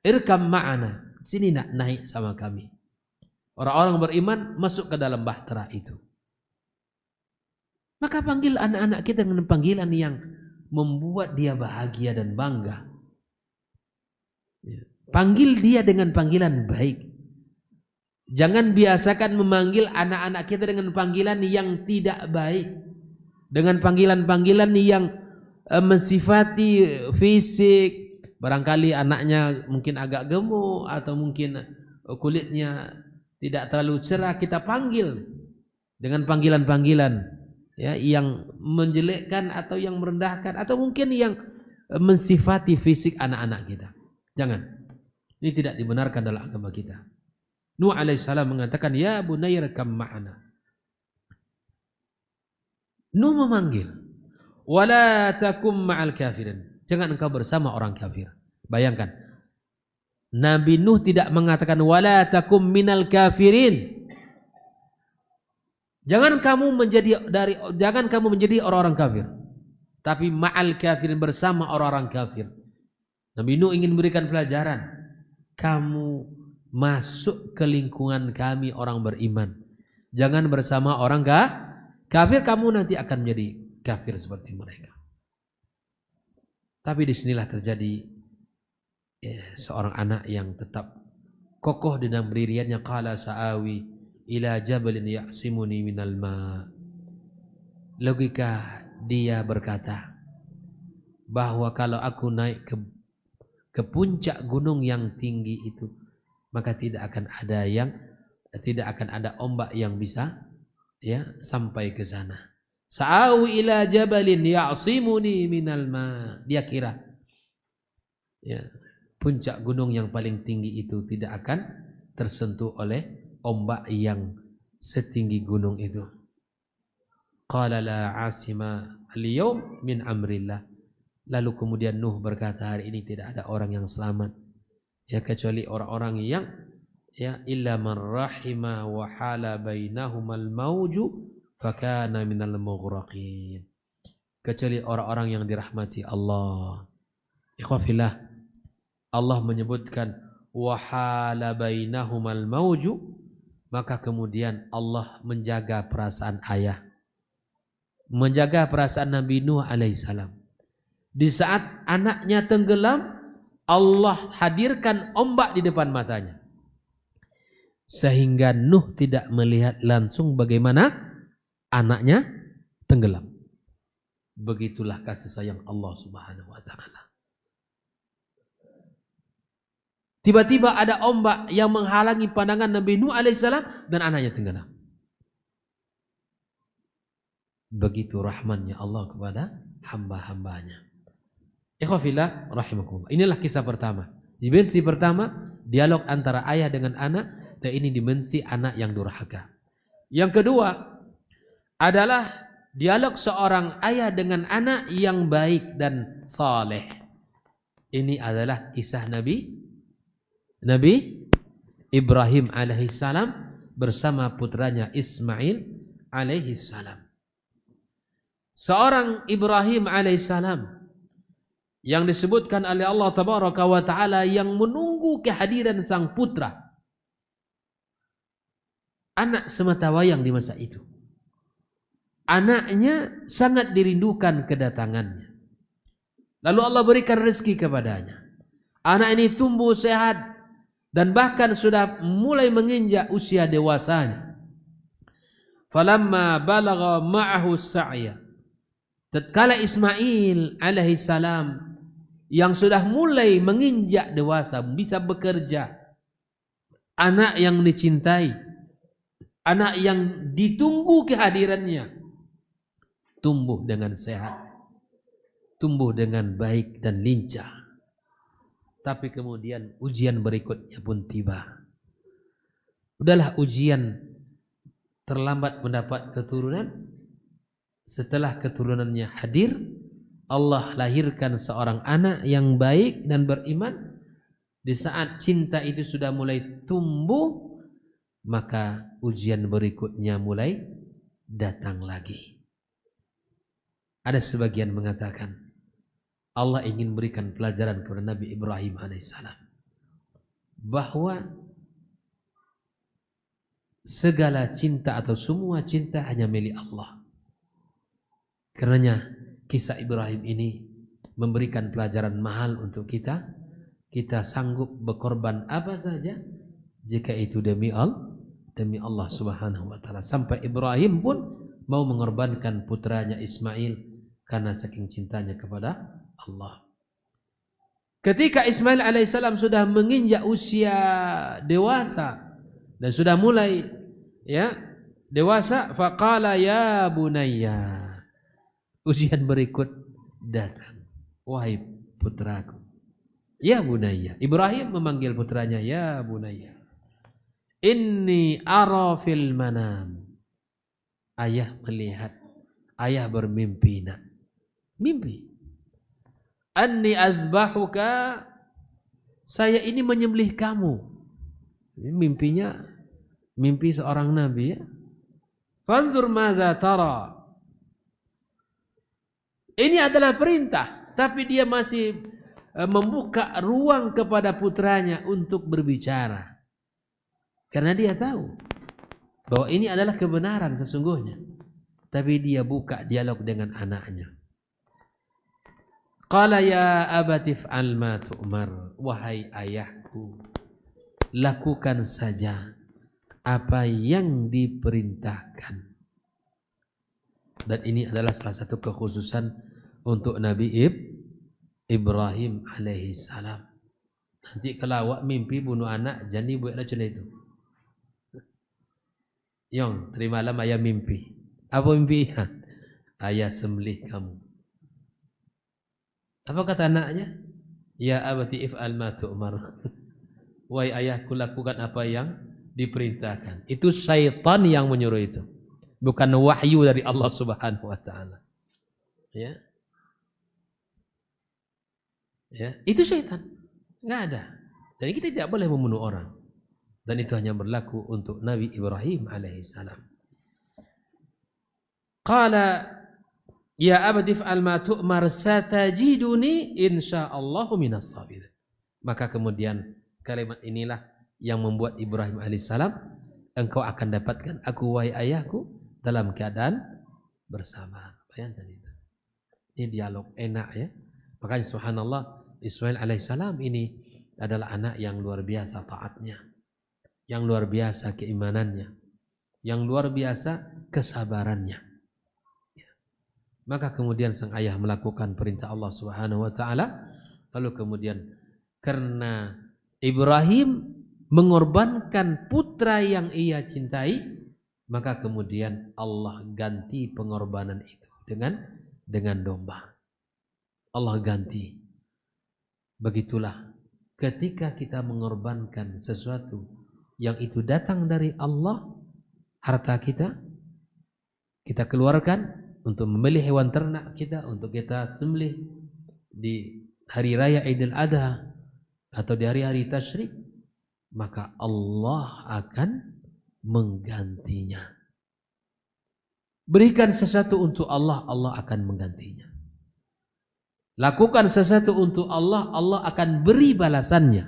irkam ma'ana. Sini nak naik sama kami. Orang-orang beriman masuk ke dalam bahtera itu. Maka panggil anak-anak kita dengan panggilan yang membuat dia bahagia dan bangga. Panggil dia dengan panggilan baik. Jangan biasakan memanggil anak-anak kita dengan panggilan yang tidak baik. Dengan panggilan-panggilan yang mensifati fisik. Barangkali anaknya mungkin agak gemuk atau mungkin kulitnya tidak terlalu cerah, kita panggil dengan panggilan-panggilan ya, yang menjelekkan atau yang merendahkan atau mungkin yang mensifati fisik anak-anak kita. Jangan. Ini tidak dibenarkan dalam agama kita. Nuh alaihissalam mengatakan, ya bunayya kam ma'ana. Nuh memanggil, wala takum ma'al kafirin. Jangan engkau bersama orang kafir. Bayangkan, Nabi Nuh tidak mengatakan wala takum minal kafirin. Jangan kamu menjadi orang-orang kafir. Tapi ma'al kafirin, bersama orang-orang kafir. Nabi Nuh ingin memberikan pelajaran. Kamu masuk ke lingkungan kami orang beriman. Jangan bersama orang kafir, kamu nanti akan menjadi kafir seperti mereka. Tapi disinilah terjadi seorang anak yang tetap kokoh dalam pendiriannya. Qala sa'awi ila jabalin ya'simuni minal ma. Logika dia berkata bahwa kalau aku naik ke puncak gunung yang tinggi itu, maka tidak akan ada ombak yang bisa ya sampai ke sana. Sa'awi ila jabalin ya'simuni minal ma. Dia kira ya, puncak gunung yang paling tinggi itu tidak akan tersentuh oleh ombak yang setinggi gunung itu. Qala la asima al-yawm min amrillah. Lalu kemudian Nuh berkata, hari ini tidak ada orang yang selamat ya, kecuali orang-orang yang ya illa man rahima wa hala bainahumal mauju fakana minal mughraqin. Kecuali orang-orang yang dirahmati Allah. Ikhwafillah, Allah menyebutkan wa hala bainahumal mauju, maka kemudian Allah menjaga perasaan ayah, menjaga perasaan Nabi Nuh alaihissalam. Di saat anaknya tenggelam, Allah hadirkan ombak di depan matanya. sehingga Nuh tidak melihat langsung bagaimana anaknya tenggelam. Begitulah kasih sayang Allah Subhanahu wa taala. Tiba-tiba ada ombak yang menghalangi pandangan Nabi Nuh alaihissalam dan anaknya tenggelam. Begitu rahmannya Allah kepada hamba-hambanya. Ikhwafillah rahimakumullah. Inilah kisah pertama. Dimensi pertama, dialog antara ayah dengan anak. Dan ini dimensi anak yang durhaka. Yang kedua adalah dialog seorang ayah dengan anak yang baik dan saleh. Ini adalah kisah Nabi Ibrahim alaihissalam bersama putranya Ismail alaihissalam. Seorang Ibrahim alaihissalam yang disebutkan oleh Allah tabaraka wa taala yang menunggu kehadiran sang putra. Anak sematawayang di masa itu. Anaknya sangat dirindukan kedatangannya. Lalu Allah berikan rezeki kepadanya. Anak ini tumbuh sehat dan bahkan sudah mulai menginjak usia dewasanya. Falamma balagha ma'ahu sa'ya. Tatkala Ismail alaihissalam yang sudah mulai menginjak dewasa, bisa bekerja, anak yang dicintai, anak yang ditunggu kehadirannya, tumbuh dengan sehat, tumbuh dengan baik dan lincah. Tapi kemudian ujian berikutnya pun tiba. Udahlah ujian, terlambat mendapat keturunan. Setelah keturunannya hadir, Allah lahirkan seorang anak yang baik dan beriman. Di saat cinta itu sudah mulai tumbuh, maka ujian berikutnya mulai datang lagi. Ada sebagian mengatakan Allah ingin berikan pelajaran kepada Nabi Ibrahim alaihissalam bahwa segala cinta atau semua cinta hanya milik Allah. Karenanya kisah Ibrahim ini memberikan pelajaran mahal untuk kita. Kita sanggup berkorban apa saja jika itu demi Allah Subhanahu wa taala. Sampai Ibrahim pun mau mengorbankan putranya Ismail karena saking cintanya kepada Allah. Ketika Ismail alaihissalam sudah menginjak usia dewasa dan sudah mulai dewasa, faqala ya bunayya. Ujian berikut datang. Wahai putraku. Ya bunayya. Ibrahim memanggil putranya ya bunayya. Inni ara fil manam. Ayah melihat, ayah bermimpi nak. Mimpi. Anni azbahuka, saya ini menyembelih kamu. Mimpinya mimpi seorang nabi ya. Fanzur madza tara. Ini adalah perintah, tapi dia masih membuka ruang kepada putranya untuk berbicara. Karena dia tahu bahwa ini adalah kebenaran sesungguhnya. Tapi dia buka dialog dengan anaknya. Qala ya abati fa'al ma tu'mar. Wahai ayahku, lakukan saja apa yang diperintahkan. Dan ini adalah salah satu kekhususan untuk Nabi Ibrahim alaihi salam. Nanti kalau awak mimpi bunuh anak, jadi buatlah macam itu. Yong, terimalah ayah mimpi. Apa mimpi? Ayah sembelih kamu. Apa kata anaknya? Ya abati if'al ma tu'mar. Wahai ayahku, lakukan apa yang diperintahkan. Itu syaitan yang menyuruh itu. Bukan wahyu dari Allah Subhanahu wa taala. Ya. Ya, itu syaitan. Enggak ada. Dan kita tidak boleh membunuh orang. Dan itu hanya berlaku untuk Nabi Ibrahim alaihissalam. Qala ya abdi fa'al ma tu'mar satajiduni insyaallahu minas sabirin. Maka kemudian kalimat inilah yang membuat Ibrahim alaihissalam, engkau akan dapatkan aku wahai ayahku dalam keadaan bersama. Bayangkan itu. Ini dialog enak ya. Makanya subhanallah, Ismail alaihissalam ini adalah anak yang luar biasa taatnya. yang luar biasa keimanannya, yang luar biasa kesabarannya. Maka kemudian sang ayah melakukan perintah Allah Subhanahu wa taala, lalu kemudian karena Ibrahim mengorbankan putra yang ia cintai, maka kemudian Allah ganti pengorbanan itu dengan domba. Allah ganti. Begitulah ketika kita mengorbankan sesuatu yang itu datang dari Allah, harta kita keluarkan untuk membeli hewan ternak kita, untuk kita sembelih di hari raya Idul Adha atau di hari-hari tasyrik, maka Allah akan menggantinya. Berikan sesuatu untuk Allah, Allah akan menggantinya. Lakukan sesuatu untuk Allah, Allah akan beri balasannya.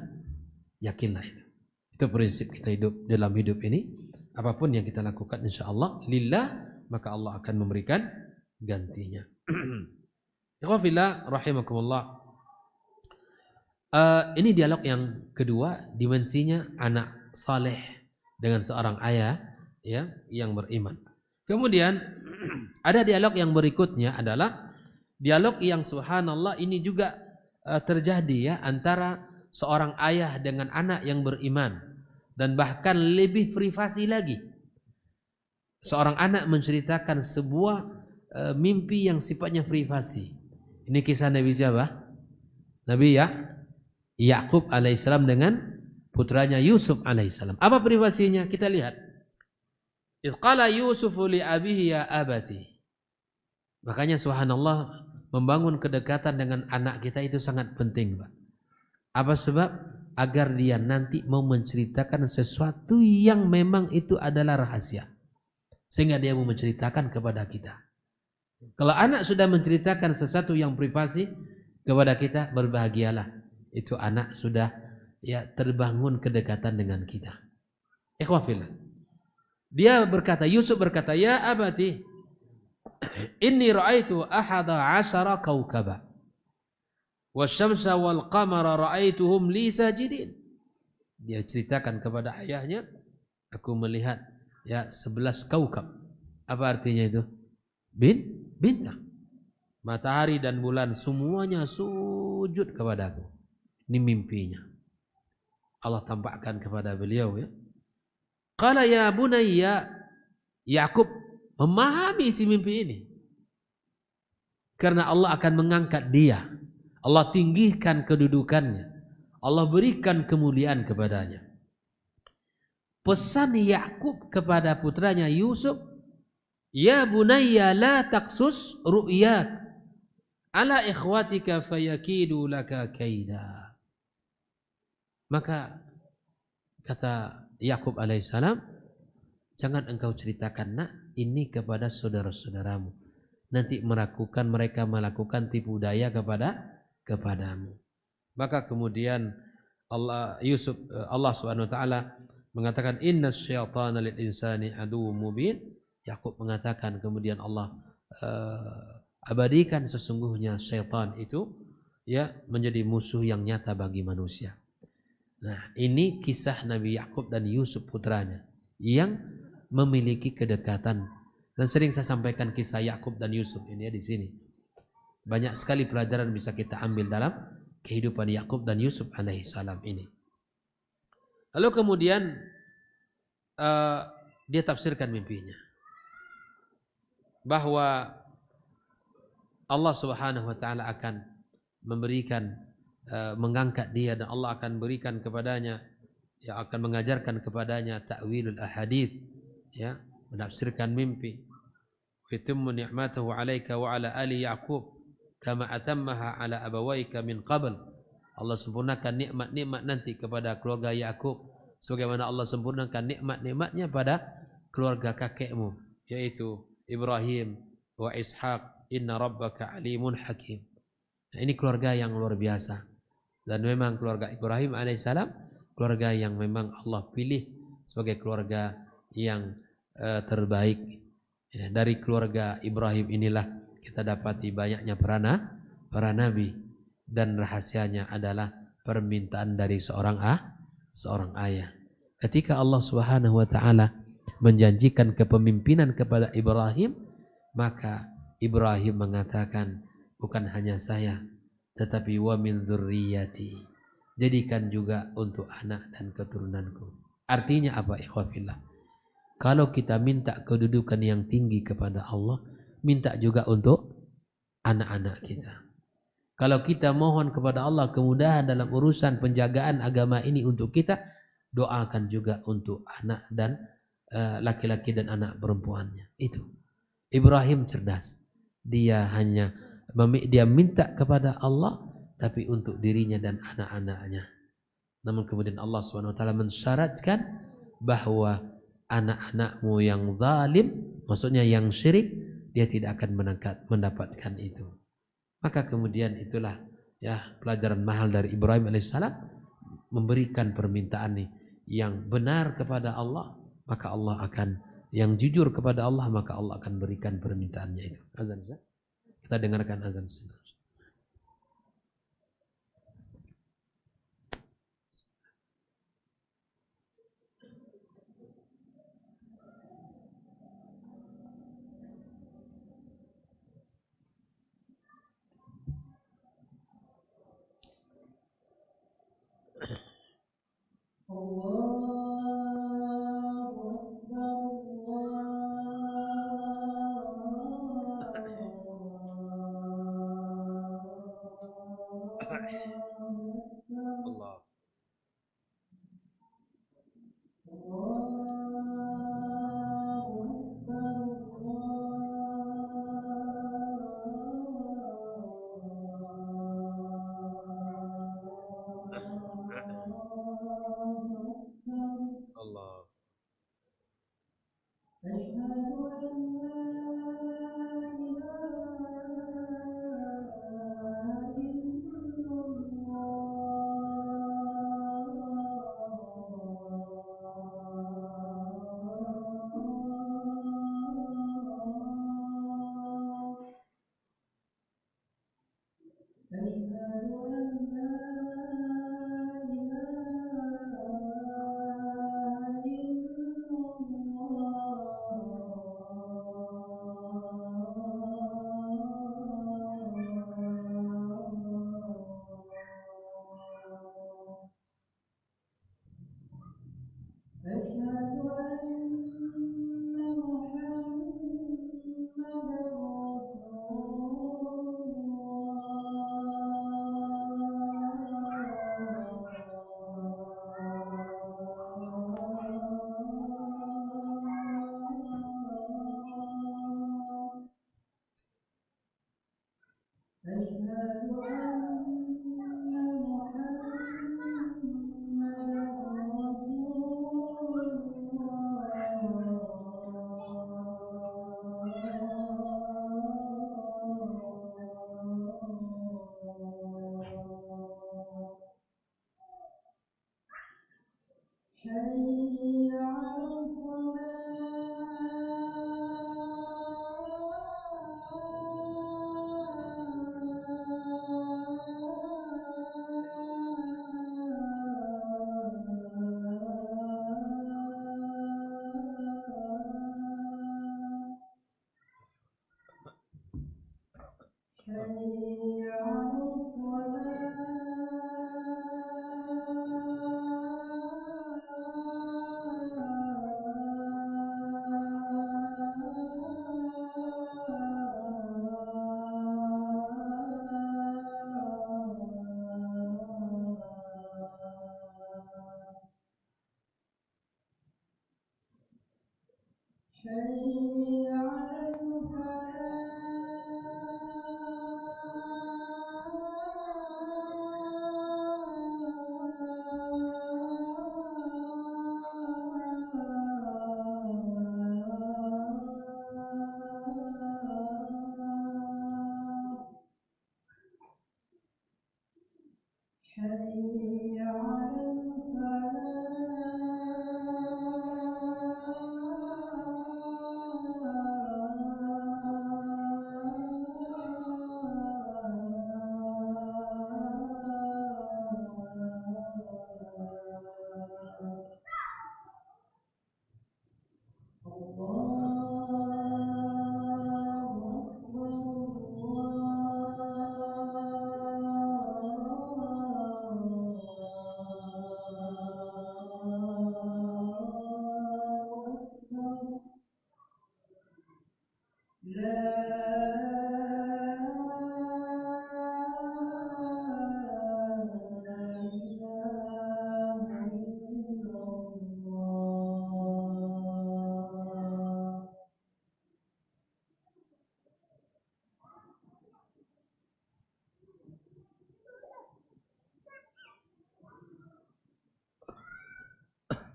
Yakinlah itu. Itu prinsip kita hidup dalam hidup ini. Apapun yang kita lakukan insyaallah lillah, maka Allah akan memberikan gantinya. Ikhwafillah rahimakumullah. Ini dialog yang kedua, dimensinya anak saleh dengan seorang ayah ya yang beriman. Kemudian ada dialog yang berikutnya adalah dialog yang subhanallah ini juga terjadi ya antara seorang ayah dengan anak yang beriman, dan bahkan lebih privasi lagi. Seorang anak menceritakan sebuah mimpi yang sifatnya privasi. Ini kisah Nabi siapa? Nabi Yakub alaihissalam dengan putranya Yusuf alaihissalam. Apa privasinya? Kita lihat. Idh qala Yusufu li abihi ya abati. Makanya subhanallah, membangun kedekatan dengan anak kita itu sangat penting, Pak. Apa sebab? Agar dia nanti mau menceritakan sesuatu yang memang itu adalah rahasia, sehingga dia mau menceritakan kepada kita. Kalau anak sudah menceritakan sesuatu yang privasi kepada kita, berbahagialah. Itu anak sudah terbangun kedekatan dengan kita. Ikhwafillah. Dia berkata, Yusuf berkata, ya abati, inni ra'aitu ahada 'ashara kawkaba wasyamsa wal qamara ra'aituhum li sajidin. Dia ceritakan kepada ayahnya, aku melihat 11 kaukab. Apa artinya itu? Bintang. Matahari dan bulan semuanya sujud kepadaku. Ini mimpinya. Allah tampakkan kepada beliau ya. Qala ya bunayya, Yakub memahami isi mimpi ini. Karena Allah akan mengangkat dia. Allah tinggikan kedudukannya. Allah berikan kemuliaan kepadanya. Pesan Yakub kepada putranya Yusuf, ya bunayya la taqsus ru'yak ala ikhwatika fayakidu laka kaida. Maka kata Yakub alaihissalam, jangan engkau ceritakan nak ini kepada saudara-saudaramu. Nanti mereka melakukan tipu daya kepadamu. Maka kemudian Allah Subhanahu wa taala mengatakan inna syaitana lil insani aduwwum mubin. Yakub mengatakan kemudian Allah abadikan sesungguhnya syaitan itu menjadi musuh yang nyata bagi manusia. Nah, ini kisah Nabi Yakub dan Yusuf putranya yang memiliki kedekatan. Dan sering saya sampaikan kisah Yakub dan Yusuf ini di sini. Banyak sekali pelajaran bisa kita ambil dalam kehidupan Yakub dan Yusuf alaihissalam ini. Lalu kemudian dia tafsirkan mimpinya, bahwa Allah Subhanahu wa taala akan memberikan mengangkat dia, dan Allah akan berikan kepadanya akan mengajarkan kepadanya ta'wilul ahadits, menafsirkan mimpi. Wa yutimmu ni'matahu 'alaika wa 'ala ali Yaqub kama atammaha 'ala abawaika min qabl. Allah sempurnakan nikmat-nikmat nanti kepada keluarga Yakub sebagaimana Allah sempurnakan nikmat-nikmatnya pada keluarga kakekmu, yaitu Ibrahim wa Ishaq, inna rabbaka alimun hakim. Nah, ini keluarga yang luar biasa. Dan memang keluarga Ibrahim alaihissalam keluarga yang memang Allah pilih sebagai keluarga yang terbaik. Dari keluarga Ibrahim inilah kita dapati banyaknya para nabi, dan rahasianya adalah permintaan dari seorang ayah. Ketika Allah Subhanahu wa taala menjanjikan kepemimpinan kepada Ibrahim, maka Ibrahim mengatakan, bukan hanya saya, tetapi wa min dzurriyyati, jadikan juga untuk anak dan keturunanku. Artinya apa, ikhwafillah? Kalau kita minta kedudukan yang tinggi kepada Allah, minta juga untuk anak-anak kita. Kalau kita mohon kepada Allah kemudahan dalam urusan penjagaan agama ini untuk kita, doakan juga untuk anak dan laki-laki dan anak perempuannya. Itu. Ibrahim cerdas. Dia minta kepada Allah tapi untuk dirinya dan anak-anaknya. Namun kemudian Allah SWT mensyaratkan bahwa anak-anakmu yang zalim, maksudnya yang syirik, dia tidak akan mendapatkan itu. Maka kemudian itulah ya pelajaran mahal dari Ibrahim alaihissalam, memberikan permintaan yang benar kepada Allah, maka Allah akan, yang jujur kepada Allah, maka Allah akan berikan permintaannya itu. Azan, kita dengarkan azan.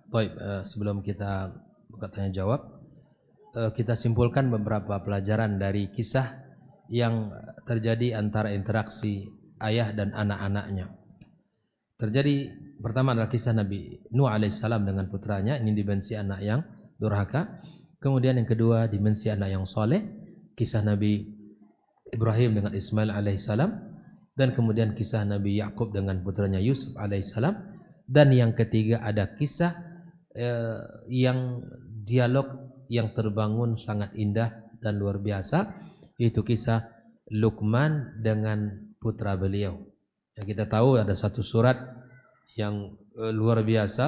Baik, sebelum kita buka tanya jawab, kita simpulkan beberapa pelajaran dari kisah yang terjadi antara interaksi ayah dan anak-anaknya. Terjadi pertama adalah kisah Nabi Nuh alaihissalam dengan putranya, ini dimensi anak yang durhaka. Kemudian yang kedua dimensi anak yang soleh, kisah Nabi Ibrahim dengan Ismail alaihissalam, dan kemudian kisah Nabi Yakub dengan putranya Yusuf alaihissalam, dan yang ketiga ada kisah yang dialog yang terbangun sangat indah dan luar biasa, yaitu kisah Luqman dengan putra beliau. Yang kita tahu ada satu surat yang luar biasa,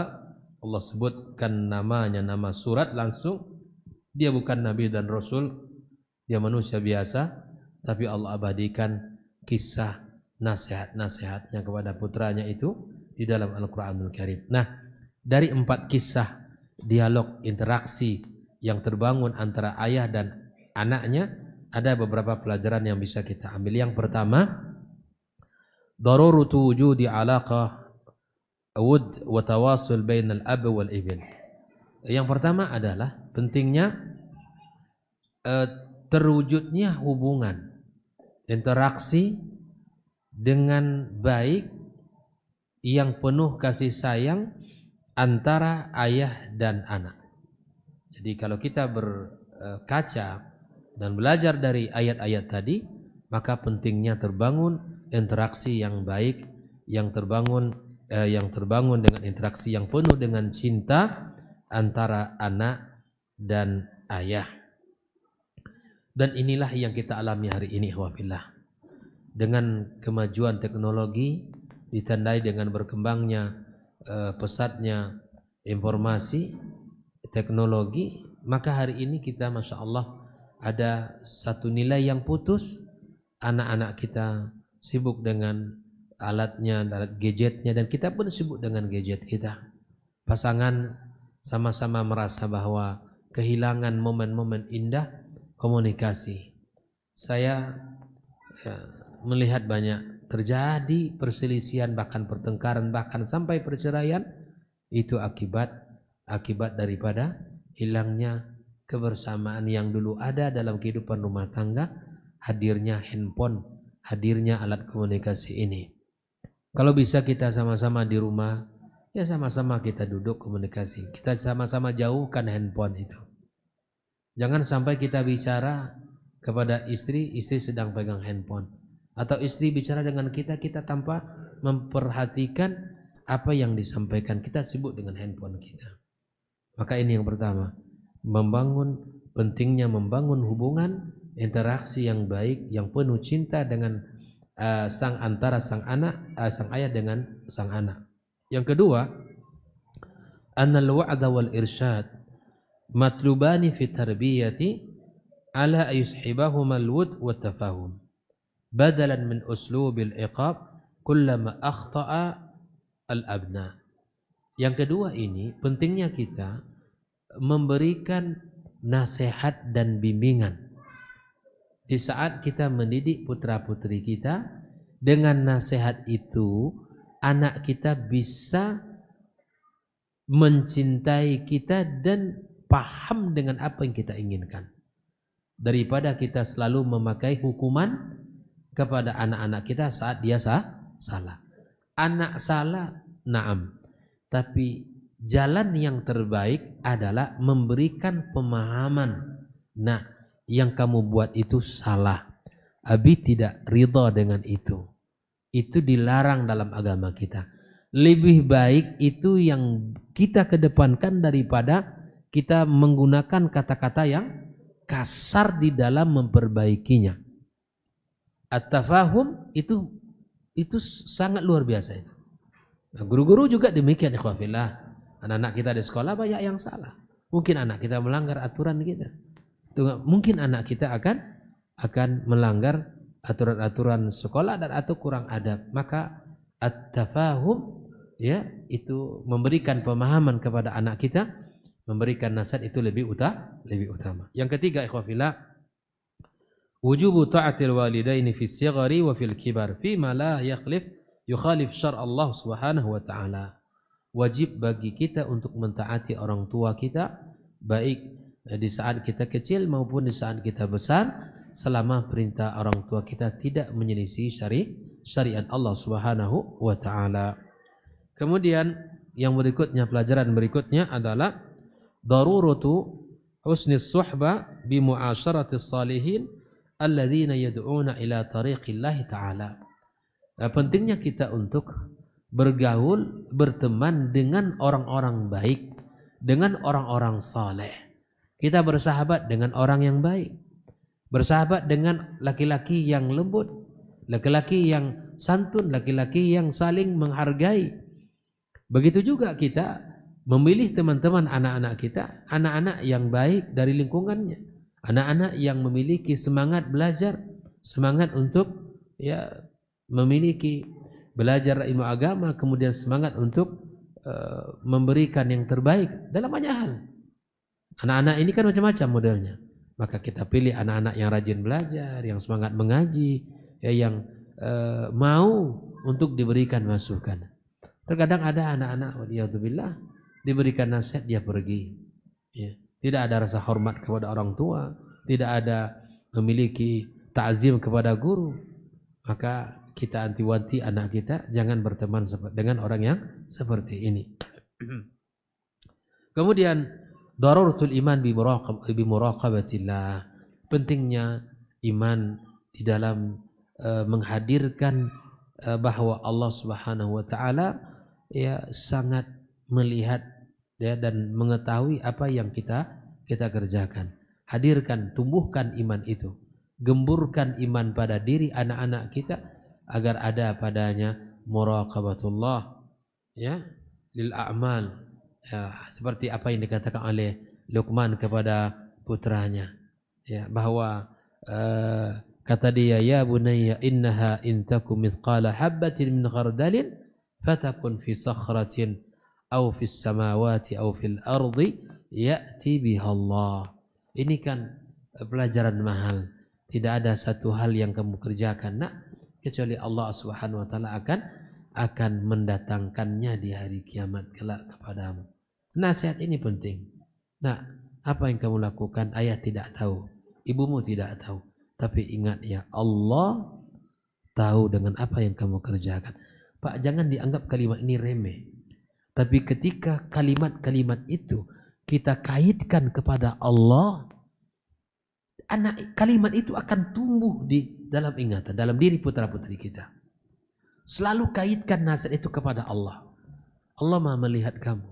Allah sebutkan namanya, nama surat langsung. Dia bukan nabi dan rasul, dia manusia biasa, tapi Allah abadikan kisah nasihat-nasihatnya kepada putranya itu di dalam Al-Qur'anul Karim. Nah, dari 4 kisah dialog interaksi yang terbangun antara ayah dan anaknya, ada beberapa pelajaran yang bisa kita ambil. Yang pertama, daruratu wujudi alaqah wud wa tawasul bainal ab wal ibn. Yang pertama adalah pentingnya terwujudnya hubungan interaksi dengan baik yang penuh kasih sayang antara ayah dan anak. Jadi kalau kita berkaca dan belajar dari ayat-ayat tadi, maka pentingnya terbangun interaksi yang baik, yang terbangun dengan interaksi yang penuh dengan cinta antara anak dan ayah. Dan inilah yang kita alami hari ini, wafillah. Dengan kemajuan teknologi ditandai dengan berkembangnya pesatnya informasi teknologi, maka hari ini kita Masya Allah ada satu nilai yang putus. Anak-anak kita sibuk dengan alatnya, alat gadgetnya, dan kita pun sibuk dengan gadget kita. Pasangan sama-sama merasa bahwa kehilangan momen-momen indah komunikasi. Saya melihat banyak terjadi perselisihan, bahkan pertengkaran, bahkan sampai perceraian, itu akibat daripada hilangnya kebersamaan yang dulu ada dalam kehidupan rumah tangga, hadirnya handphone, hadirnya alat komunikasi ini. Kalau bisa kita sama-sama di rumah, ya sama-sama kita duduk komunikasi, kita sama-sama jauhkan handphone itu. Jangan sampai kita bicara kepada istri sedang pegang handphone. Atau istri bicara dengan kita tanpa memperhatikan apa yang disampaikan. Kita sibuk dengan handphone kita. Maka ini yang pertama, pentingnya membangun hubungan interaksi yang baik, yang penuh cinta dengan antara sang ayah dengan sang anak. Yang kedua, annal wa'da wal irsyad matlubani fi tarbiyati ala ayushibahuma al-wud wa tafahum badalan min uslubil iqab kullama akhta'a al-abna. Yang kedua ini pentingnya kita memberikan nasihat dan bimbingan. Di saat kita mendidik putra-putri kita, dengan nasihat itu anak kita bisa mencintai kita dan paham dengan apa yang kita inginkan. Daripada kita selalu memakai hukuman kepada anak-anak kita saat dia salah. Anak salah, na'am. Tapi jalan yang terbaik adalah memberikan pemahaman. Nah, yang kamu buat itu salah. Abi tidak ridha dengan itu. Itu dilarang dalam agama kita. Lebih baik itu yang kita kedepankan daripada kita menggunakan kata-kata yang kasar di dalam memperbaikinya. At-tafahum itu sangat luar biasa itu. Nah, guru-guru juga demikian, ikhwafillah. Anak-anak kita di sekolah banyak yang salah. Mungkin anak kita melanggar aturan kita. Mungkin anak kita akan akan melanggar aturan-aturan sekolah dan atau kurang adab. Maka at-tafahum, ya, itu memberikan pemahaman kepada anak kita, memberikan nasihat itu lebih utama. Yang ketiga, ikhwafillah, wujubu ta'atil walidaini fi sighari wa fil kibar fima la yukhalif syara Allah Subhanahu wa taala. Wajib bagi kita untuk mentaati orang tua kita, baik di saat kita kecil maupun di saat kita besar, selama perintah orang tua kita tidak menyelisih syariat Allah Subhanahu wa taala. Kemudian yang berikutnya, pelajaran berikutnya adalah daruratu husnis suhbah bi mu'asyaratis salihin alladzina yad'una ila tariqillahi ta'ala. Pentingnya kita untuk bergaul, berteman dengan orang-orang baik, dengan orang-orang saleh. Kita bersahabat dengan orang yang baik, bersahabat dengan laki-laki yang lembut, laki-laki yang santun, laki-laki yang saling menghargai. Begitu juga kita memilih teman-teman anak-anak kita, anak-anak yang baik dari lingkungannya, anak-anak yang memiliki semangat belajar, semangat untuk memiliki belajar ilmu agama, kemudian semangat untuk memberikan yang terbaik dalam banyak hal. Anak-anak ini kan macam-macam modelnya. Maka kita pilih anak-anak yang rajin belajar, yang semangat mengaji, yang mau untuk diberikan masukan. Terkadang ada anak-anak, waliyadzubillah, diberikan nasihat dia pergi. Ya. Tidak ada rasa hormat kepada orang tua, tidak ada memiliki ta'zim kepada guru. Maka kita anti-wanti anak kita jangan berteman dengan orang yang seperti ini. Kemudian daruratul iman bi muraqabatillah. Pentingnya iman di dalam menghadirkan bahwa Allah Subhanahu wa taala sangat melihat dan mengetahui apa yang kita kerjakan. Hadirkan, tumbuhkan iman itu. Gemburkan iman pada diri anak-anak kita agar ada padanya muraqabatullah, lil a'mal, seperti apa yang dikatakan oleh Luqman kepada putranya, bahwa kata dia, ya bunayya innaha in takum mithqala habbatin min khardalin fatakun fi sakhratin aw fis samawati aw fil ardi ya'ti biha Allah. Ini kan pelajaran mahal. Tidak ada satu hal yang kamu kerjakan, nak, kecuali Allah Subhanahu wa taala akan mendatangkannya di hari kiamat kelak kepadamu. Nasihat ini penting. Nah, apa yang kamu lakukan ayah tidak tahu, ibumu tidak tahu, tapi ingat ya, Allah tahu dengan apa yang kamu kerjakan. Pak, jangan dianggap kalimat ini remeh. Tapi ketika kalimat-kalimat itu kita kaitkan kepada Allah, kalimat itu akan tumbuh di dalam ingatan, dalam diri putra-putri kita. Selalu kaitkan nasihat itu kepada Allah. Allah Maha melihat kamu.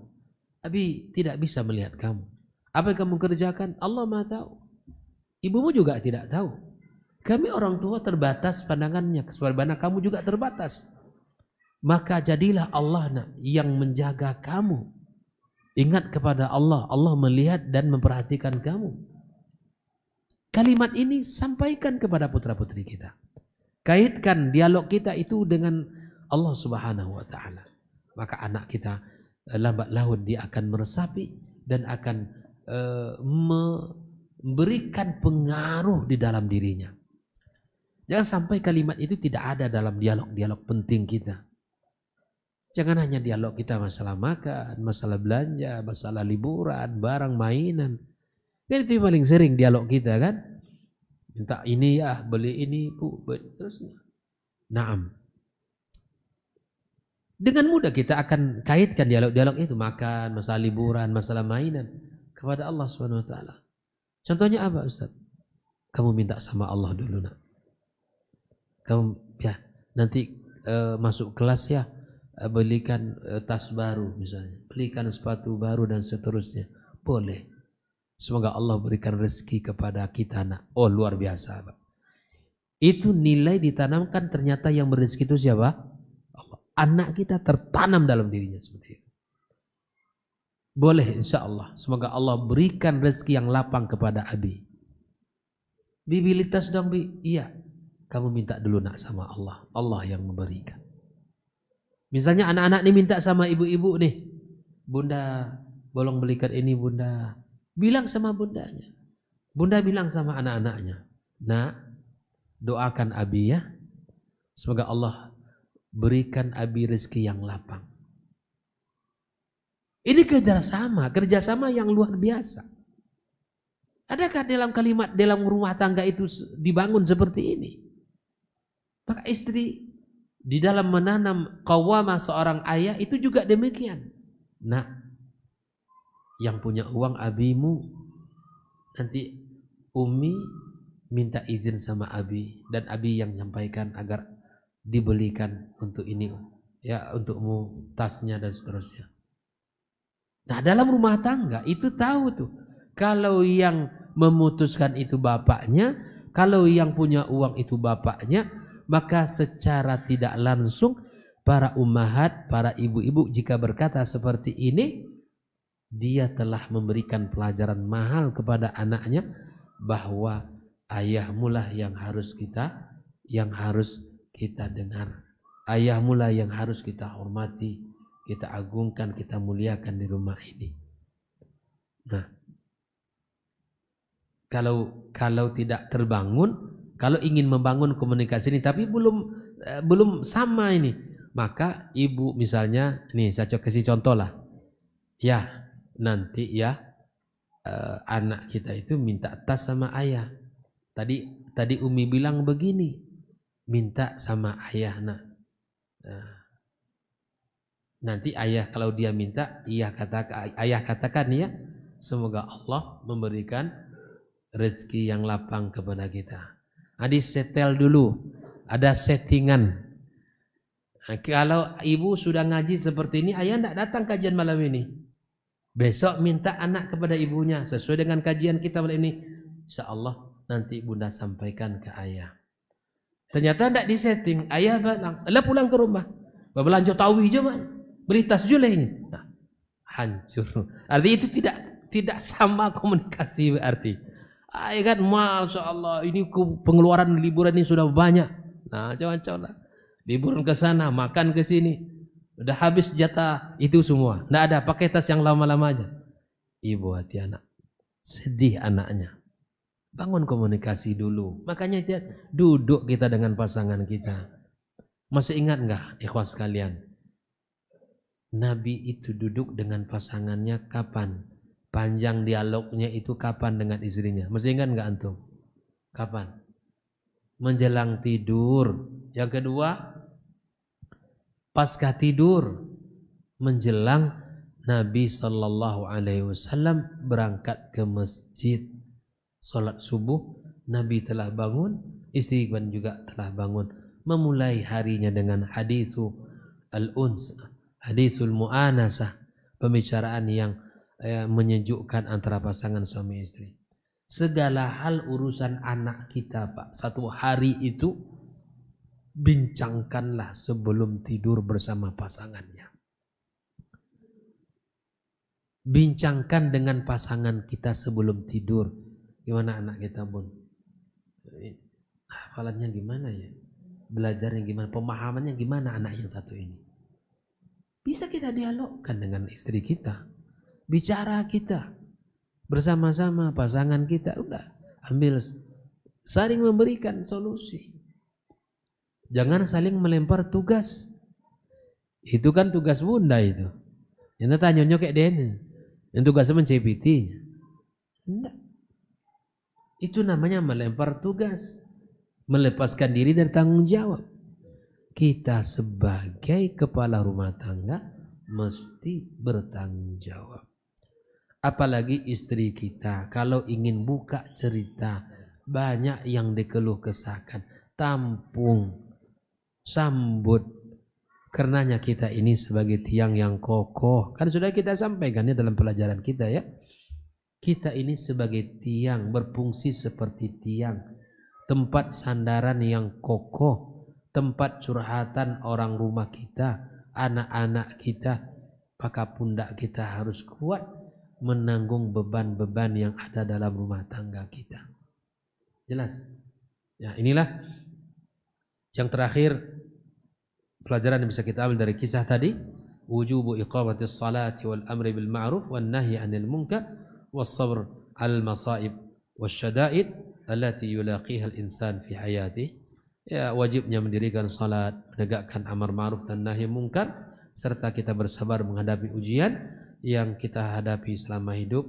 Abi tidak bisa melihat kamu. Apa yang kamu kerjakan, Allah Maha tahu. Ibumu juga tidak tahu. Kami orang tua terbatas pandangannya, sebagaimana kamu juga terbatas. Maka jadilah Allah yang menjaga kamu. Ingat kepada Allah. Allah melihat dan memperhatikan kamu. Kalimat ini sampaikan kepada putra-putri kita. Kaitkan dialog kita itu dengan Allah Subhanahu wa taala. Maka anak kita lambat laun dia akan meresapi dan akan memberikan pengaruh di dalam dirinya. Jangan sampai kalimat itu tidak ada dalam dialog-dialog penting kita. Jangan hanya dialog kita masalah makan, masalah belanja, masalah liburan, barang mainan. Kan itu paling sering dialog kita kan. Minta ini ya, beli ini, bu, seterusnya. Naam. Dengan mudah kita akan kaitkan dialog-dialog itu, makan, masalah liburan, masalah mainan, kepada Allah Subhanahu wa taala. Contohnya apa, Ustaz? Kamu minta sama Allah dulu, nak. Kamu nanti masuk kelas ya, belikan tas baru misalnya, belikan sepatu baru dan seterusnya. Boleh. Semoga Allah berikan rezeki kepada kita, nak. Oh, luar biasa, Pak. Itu nilai ditanamkan, ternyata yang berrezeki itu siapa? Allah. Anak kita tertanam dalam dirinya seperti itu. Boleh, insya Allah. Semoga Allah berikan rezeki yang lapang kepada Abi. Bibi litas dong Bi. Iya. Kamu minta dulu nak sama Allah. Allah yang memberikan. Misalnya anak-anak ini minta sama ibu-ibu nih. Bunda, bolong belikan ini bunda. Bilang sama bundanya. Bunda bilang sama anak-anaknya. Nak, doakan Abi ya. Semoga Allah berikan Abi rezeki yang lapang. Ini kerjasama yang luar biasa. Adakah dalam kalimat dalam rumah tangga itu dibangun seperti ini? Maka istri di dalam menanam qawwamah seorang ayah itu juga demikian. Nak, yang punya uang abimu, nanti Umi minta izin sama Abi dan Abi yang menyampaikan agar dibelikan untuk ini ya, untukmu tasnya dan seterusnya. Nah, dalam rumah tangga itu tahu tuh, kalau yang memutuskan itu bapaknya, kalau yang punya uang itu bapaknya, maka secara tidak langsung para ummahat, para ibu-ibu jika berkata seperti ini, dia telah memberikan pelajaran mahal kepada anaknya bahwa ayahmulah yang harus kita dengar. Ayahmulah yang harus kita hormati, kita agungkan, kita muliakan di rumah ini. Nah, kalau tidak terbangun, kalau ingin membangun komunikasi ini tapi belum sama ini, maka ibu misalnya, nih saya kasih contoh lah. Ya, nanti ya anak kita itu minta tas sama ayah. Tadi Umi bilang begini, minta sama ayah nak. Nanti ayah kalau dia minta, ayah katakan ya, semoga Allah memberikan rezeki yang lapang kepada kita. Disetel dulu, ada settingan. Nah, kalau ibu sudah ngaji seperti ini, ayah tidak datang kajian malam ini. Besok minta anak kepada ibunya sesuai dengan kajian kita malam ini. Insya Allah nanti bunda sampaikan ke ayah. Ternyata tidak disetting, ayah pulang ke rumah. Belanja tawi aja mak, beli tas juga ini. Nah, hancur. Artinya itu tidak sama komunikasi berarti. Kan masya Allah ini pengeluaran liburan ini sudah banyak. Nah coba liburan ke sana, makan ke sini, udah habis jatah itu semua. Nggak ada, pakai tas yang lama-lama aja. Ibu hati anak, sedih anaknya. Bangun komunikasi dulu. Makanya duduk kita dengan pasangan kita. Masih ingat nggak ikhwas sekalian? Nabi itu duduk dengan pasangannya kapan? Panjang dialognya itu kapan dengan istrinya? Masih ingat nggak antum? Kapan? Menjelang tidur. Yang kedua, pasca tidur. Menjelang Nabi SAW berangkat ke masjid. Salat subuh, Nabi telah bangun, istri juga telah bangun. Memulai harinya dengan hadisul al-uns, hadisul mu'anasah, pembicaraan yang menyejukkan antara pasangan suami istri. Segala hal urusan anak kita Pak, satu hari itu bincangkanlah sebelum tidur bersama pasangannya. Bincangkan dengan pasangan kita sebelum tidur. Gimana anak kita Bun? Hafalannya gimana ya? Belajarnya gimana? Pemahamannya gimana anak yang satu ini? Bisa kita dialogkan dengan istri kita. Bicara kita bersama-sama pasangan kita, udah ambil saling memberikan solusi. Jangan saling melempar tugas. Itu kan tugas bunda itu. Yang tanya kayak Dene. Yang tugasnya mencipiti. Enggak. Itu namanya melempar tugas, melepaskan diri dari tanggung jawab. Kita sebagai kepala rumah tangga mesti bertanggung jawab. Apalagi istri kita kalau ingin buka cerita, banyak yang dikeluh kesahkan. Tampung, sambut. Karenanya kita ini sebagai tiang yang kokoh. Kan sudah kita sampaikan ya dalam pelajaran kita ya. Kita ini sebagai tiang, berfungsi seperti tiang. Tempat sandaran yang kokoh. Tempat curhatan orang rumah kita, anak-anak kita. Maka pundak kita harus kuat menanggung beban-beban yang ada dalam rumah tangga kita. Jelas. Ya, inilah yang terakhir pelajaran yang bisa kita ambil dari kisah tadi, wujubu iqamatis salati wal amri bil ma'ruf wan nahyi 'anil munkar was sabr 'al masaib wasyada'id allati yulaqiha al insan fi hayatihi. Ya, wajibnya mendirikan salat, menegakkan amar ma'ruf dan nahi munkar, serta kita bersabar menghadapi ujian yang kita hadapi selama hidup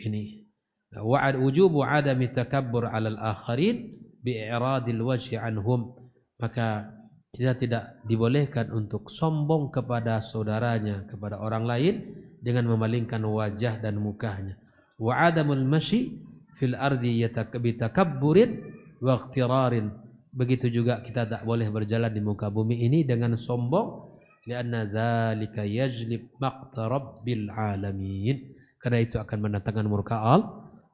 ini. Wa'ad wujubu 'adami takabbur 'alal akharin bi'iradil wajhi anhum. Maka kita tidak dibolehkan untuk sombong kepada saudaranya, kepada orang lain dengan memalingkan wajah dan mukanya. Wa 'adamul masyi fil ardi bitakabburin wa ightirarin. Begitu juga kita tak boleh berjalan di muka bumi ini dengan sombong, lianna dzalika yajlib maqta rabbil alamin. Karena itu akan mendatangkan murka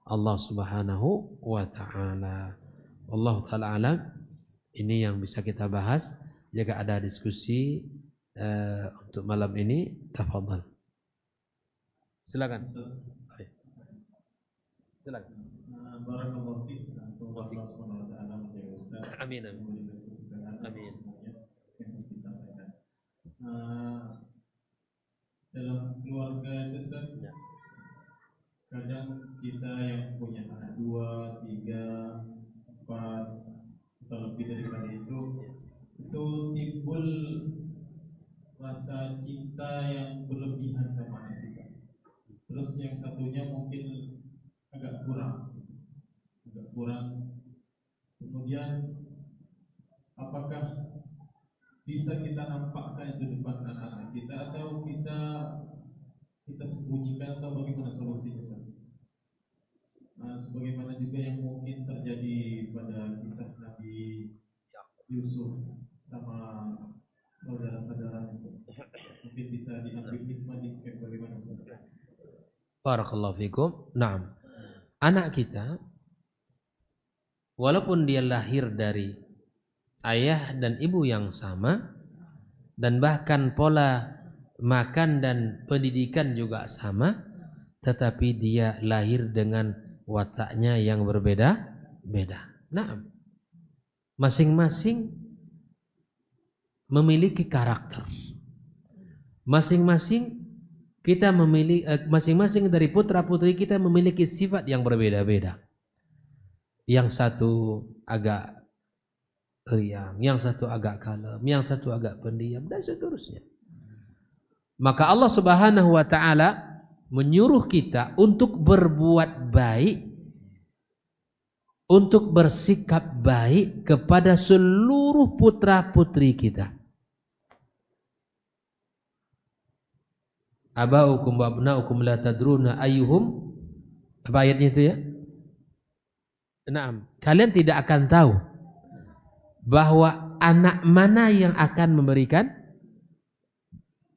Allah Subhanahu wa taala. Wallahu taala alam. Ini yang bisa kita bahas. Jika ada diskusi untuk malam ini, tafadhal. Silakan. Silakan. Barakallahu fiik. Semoga Allah Subhanahu wa taala menjaga Ustaz. Amin. Amin. Yang disampaikan. Dalam keluarga itu Ustaz, ya. Kadang kita yang punya anak 2, 3, 4 atau lebih daripada itu timbul rasa cinta yang berlebihan sama anak kita. Terus yang satunya mungkin agak kurang. Kemudian apakah bisa kita nampakkan itu depan anak-anak kita atau kita sembunyikan atau bagaimana solusinya? Sebagaimana juga yang mungkin terjadi pada kisah Nabi Yusuf sama saudara-saudaranya. Mungkin bisa diambil hikmah di bagaimana saudara. Barakallahu fikum. Naam. Anak kita walaupun dia lahir dari ayah dan ibu yang sama dan bahkan pola makan dan pendidikan juga sama, tetapi dia lahir dengan wataknya yang berbeda-beda. Nah, masing-masing memiliki karakter. Masing-masing kita memiliki masing-masing dari putra-putri kita memiliki sifat yang berbeda-beda. Yang satu agak riang, yang satu agak kalem, yang satu agak pendiam dan seterusnya. Maka Allah Subhanahu wa taala menyuruh kita untuk berbuat baik, untuk bersikap baik kepada seluruh putra-putri kita. Abaukum wa abnaukum la tadruna ayyuhum, apa ayatnya itu ya? Naam, kalian tidak akan tahu bahwa anak mana yang akan memberikan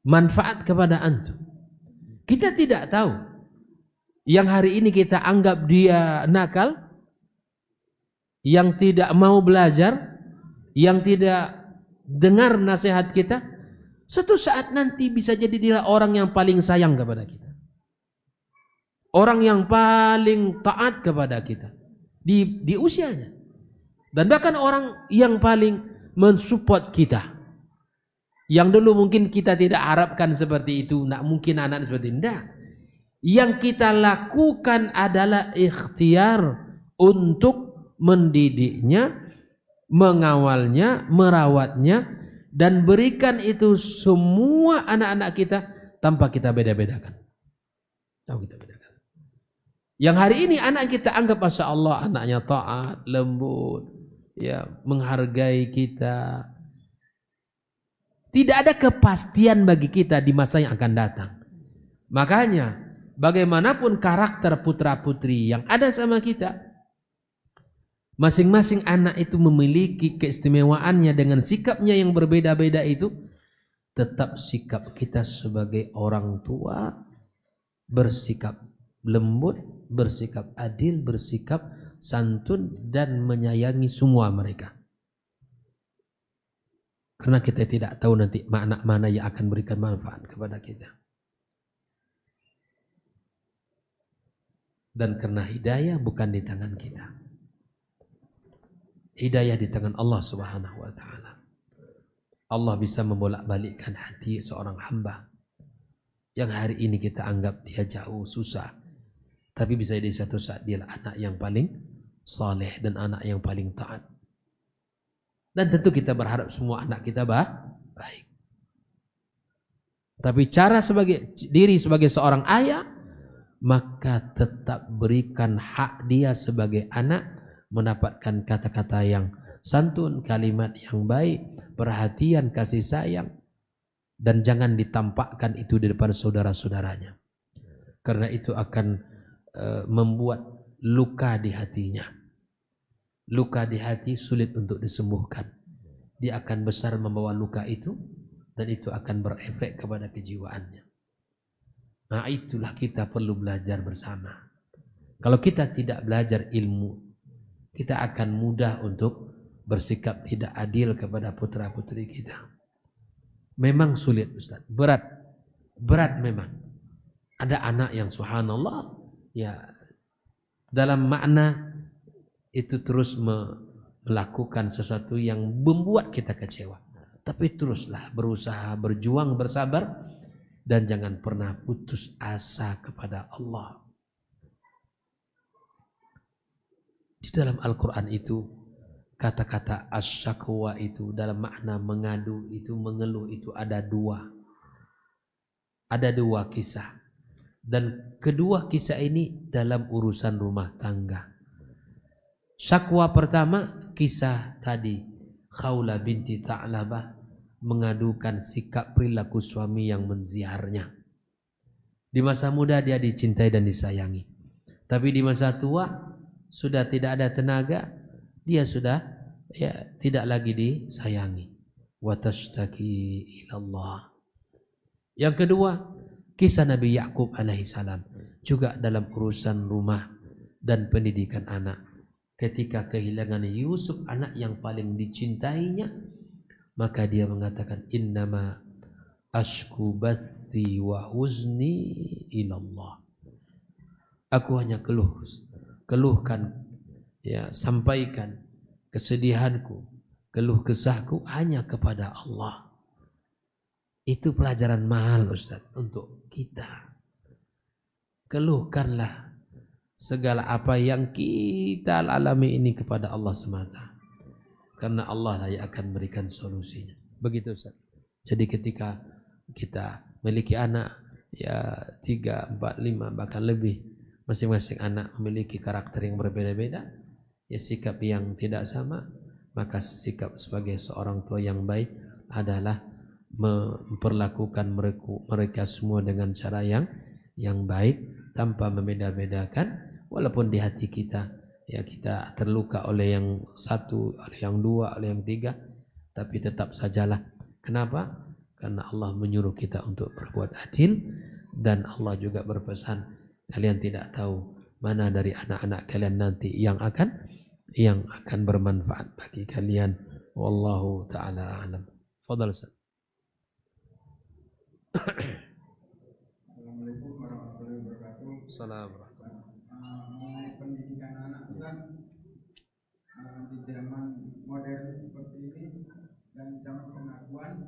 manfaat kepada antum. Kita tidak tahu. Yang hari ini kita anggap dia nakal, yang tidak mau belajar, yang tidak dengar nasihat kita, suatu saat nanti bisa jadi dia orang yang paling sayang kepada kita. Orang yang paling taat kepada kita di usianya. Dan bahkan orang yang paling mensupport kita. Yang dulu mungkin kita tidak harapkan seperti itu, nak mungkin anak seperti itu. Tidak. Yang kita lakukan adalah ikhtiar untuk mendidiknya, mengawalnya, merawatnya, dan berikan itu semua anak-anak kita tanpa kita beda-bedakan. Yang hari ini anak kita anggap Masya Allah anaknya taat, lembut, ya, menghargai kita. Tidak ada kepastian bagi kita di masa yang akan datang. Makanya bagaimanapun karakter putra-putri yang ada sama kita, masing-masing anak itu memiliki keistimewaannya dengan sikapnya yang berbeda-beda itu. Tetap sikap kita sebagai orang tua bersikap lembut, bersikap adil, bersikap santun dan menyayangi semua mereka. Karena kita tidak tahu nanti anak mana yang akan berikan manfaat kepada kita. Dan karena hidayah bukan di tangan kita, Hidayah di tangan Allah Subhanahu wa taala. Allah bisa membolak-balikkan hati seorang hamba yang hari ini kita anggap dia jauh, susah. Tapi bisa jadi satu saat dia anak yang paling saleh dan anak yang paling taat. Dan tentu kita berharap semua anak kita baik. Tapi cara sebagai diri sebagai seorang ayah, maka tetap berikan hak dia sebagai anak mendapatkan kata-kata yang santun, kalimat yang baik, perhatian, kasih sayang, dan jangan ditampakkan itu di depan saudara-saudaranya, karena itu akan membuat luka di hatinya. Luka di hati sulit untuk disembuhkan. Dia akan besar membawa luka itu, dan itu akan berefek kepada kejiwaannya. Nah, itulah kita perlu belajar bersama. Kalau kita tidak belajar ilmu, kita akan mudah untuk bersikap tidak adil kepada putra-putri kita. Memang sulit, Ustaz. Berat memang. Ada anak yang subhanallah, ya dalam makna itu terus melakukan sesuatu yang membuat kita kecewa. Tapi teruslah berusaha, berjuang, bersabar, dan jangan pernah putus asa kepada Allah. Di dalam Al-Quran itu, kata-kata asyakwa itu dalam makna mengadu itu, mengeluh itu ada dua. Ada dua kisah. Dan kedua kisah ini dalam urusan rumah tangga. Syakwa pertama, kisah tadi, Khawla binti Ta'labah mengadukan sikap perilaku suami yang menziarnya. Di masa muda dia dicintai dan disayangi. Tapi di masa tua sudah tidak ada tenaga, dia sudah tidak lagi disayangi. Wa tashtaki ilallah. Yang kedua, kisah Nabi Yakub alaihissalam juga dalam urusan rumah dan pendidikan anak. Ketika kehilangan Yusuf, anak yang paling dicintainya, maka dia mengatakan innama ashku bathi wa huzni ilallah. Aku hanya keluhkan, sampaikan kesedihanku, keluh kesahku hanya kepada Allah. Itu pelajaran mahal, Ustaz, untuk kita. Keluhkanlah segala apa yang kita alami ini kepada Allah semata. Karena Allah lah yang akan berikan solusinya. Begitu, Ustaz. Jadi ketika kita memiliki anak, 3, 4, 5, bahkan lebih, masing-masing anak memiliki karakter yang berbeda-beda, sikap yang tidak sama, maka sikap sebagai seorang tua yang baik adalah memperlakukan mereka semua dengan cara yang baik, tanpa membeda-bedakan, walaupun di hati kita kita terluka oleh yang satu, oleh yang dua, oleh yang tiga, tapi tetap sajalah. Kenapa? Karena Allah menyuruh kita untuk berbuat adil, dan Allah juga berpesan, kalian tidak tahu mana dari anak-anak kalian nanti yang akan bermanfaat bagi kalian. Wallahu ta'ala a'lam. Fadhal, Ustaz. Assalamualaikum warahmatullahi wabarakatuh. Assalamualaikum. Mengenai pendidikan anak, Ustaz, di zaman modern seperti ini dan zaman pengakuan,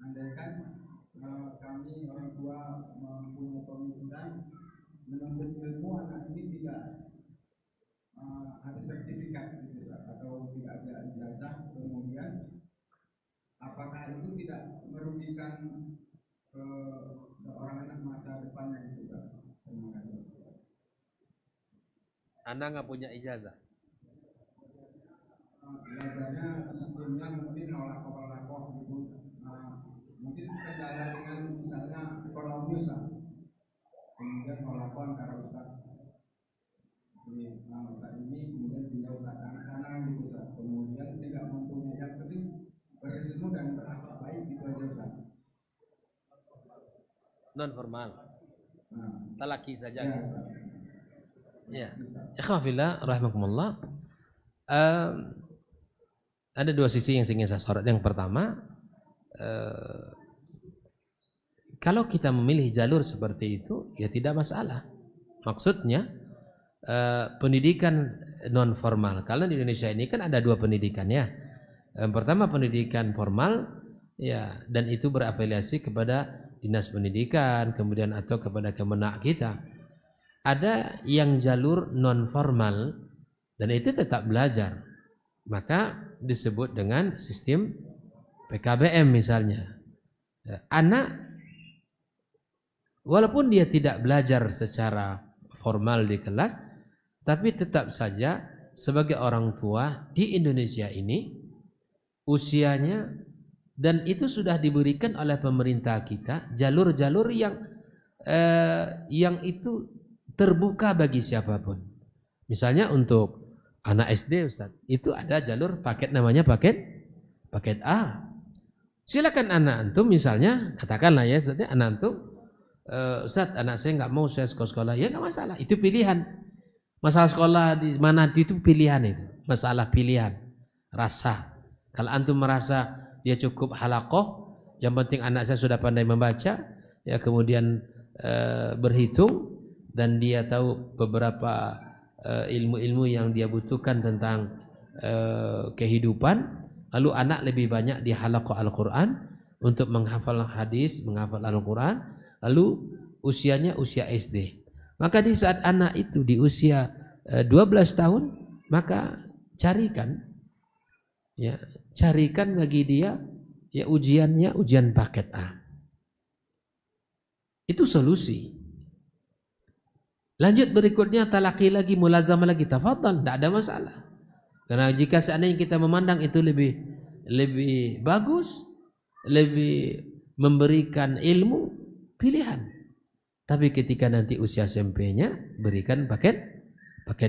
andaikan kami orang tua mempunyai pemikiran menuntut ilmu anak ini tidak ada sertifikat gitu, Ustaz, atau tidak ada ijazah, kemudian apakah itu tidak merugikan seorang anak masa depannya gitu, Ustaz? Terima kasih. Anda nggak punya ijazah? Ijazahnya sistemnya mungkin nolak gitu. Mungkin kendala dengan misalnya ekonomi, Ustaz. Kemudian nolak antara Ustaz ini kemudian pindah Ustaz ke sana gitu, Ustaz. Kemudian tidak mempunyai, yang penting berilmu dan berakhlak baik gitu aja, Ustaz. Non formal. Talaki saja. Ya, Ustaz. Ya. Ikhwafillah rahimakumullah. Ada dua sisi yang ingin saya sorot. Yang pertama, kalau kita memilih jalur seperti itu, ya tidak masalah. Maksudnya, pendidikan non formal. Kalau di Indonesia ini kan ada dua pendidikan ya. Yang pertama pendidikan formal ya, dan itu berafiliasi kepada dinas pendidikan, kemudian atau kepada Kemenak kita. Ada yang jalur non formal dan itu tetap belajar. Maka disebut dengan sistem PKBM misalnya. Anak walaupun dia tidak belajar secara formal di kelas, tapi tetap saja sebagai orang tua di Indonesia ini usianya, dan itu sudah diberikan oleh pemerintah kita jalur-jalur yang itu terbuka bagi siapapun. Misalnya untuk anak SD Ustaz, itu ada jalur paket namanya paket A. Silakan anak antum misalnya, katakanlah ya Ustaz, anak antum Ustaz, anak saya nggak mau saya sekolah, ya nggak masalah, itu pilihan. Masalah sekolah di mana itu pilihan, itu masalah pilihan rasa. Kalau antum merasa dia cukup halaqah, yang penting anak saya sudah pandai membaca, ya kemudian berhitung, dan dia tahu beberapa ilmu-ilmu yang dia butuhkan tentang kehidupan, lalu anak lebih banyak di halaqah Al-Quran untuk menghafal hadis, menghafal Al-Quran, lalu usianya usia SD. Maka di saat anak itu di usia 12 tahun, maka carikan bagi dia ya ujiannya ujian paket A. Itu solusi. Lanjut berikutnya talaqi lagi, mulazamah lagi, tafadhal, tidak ada masalah. Karena jika seandainya kita memandang itu lebih bagus, lebih memberikan ilmu, pilihan. Tapi ketika nanti usia SMP-nya berikan paket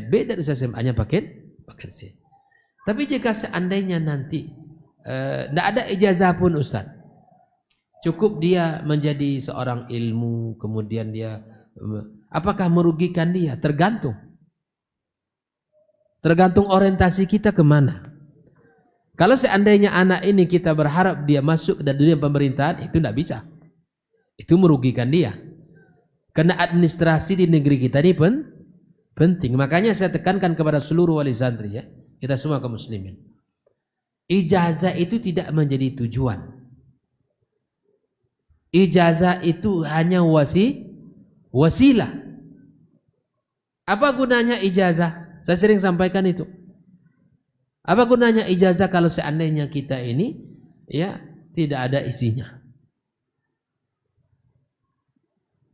B, dan usia SMA-nya paket C. Tapi jika seandainya nanti tidak ada ijazah pun Ustaz, cukup dia menjadi seorang ilmu, kemudian dia apakah merugikan dia? Tergantung orientasi kita kemana. Kalau seandainya anak ini kita berharap dia masuk ke dunia pemerintahan, itu tidak bisa. Itu merugikan dia. Karena administrasi di negeri kita ini penting. Makanya saya tekankan kepada seluruh wali santri ya, kita semua kaum muslimin. Ijazah itu tidak menjadi tujuan. Ijazah itu hanya wasilah. Apa gunanya ijazah? Saya sering sampaikan itu. Apa gunanya ijazah kalau seandainya kita ini ya tidak ada isinya?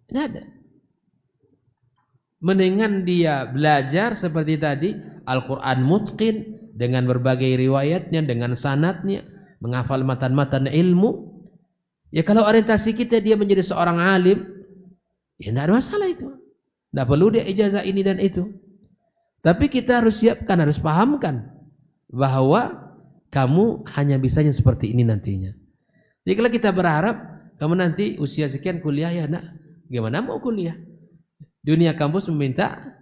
Tidak ada. Mendingan dia belajar seperti tadi, Al-Quran mutqin dengan berbagai riwayatnya, dengan sanadnya, menghafal matan-matan ilmu. Ya kalau orientasi kita dia menjadi seorang alim, ya tidak ada masalah itu. Tidak perlu dia ijazah ini dan itu. Tapi kita harus siapkan, harus pahamkan bahwa kamu hanya bisanya seperti ini nantinya. Jadi kalau kita berharap kamu nanti usia sekian kuliah, ya nak, gimana mau kuliah? Dunia kampus meminta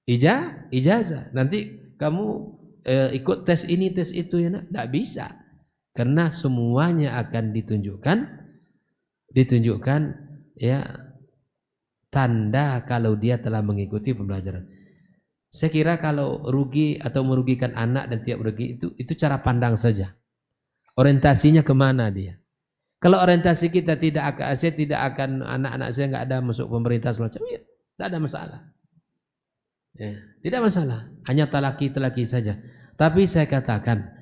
ijazah. Nanti kamu ikut tes ini, tes itu, ya nak? Tidak bisa. Karena semuanya akan ditunjukkan ya tanda kalau dia telah mengikuti pembelajaran. Saya kira kalau rugi atau merugikan anak dan tidak rugi itu cara pandang saja. Orientasinya kemana dia? Kalau orientasi kita saya tidak akan anak-anak saya nggak ada masuk pemerintah semacam itu, tidak ada masalah. Ya, tidak masalah. Hanya talaki saja. Tapi saya katakan,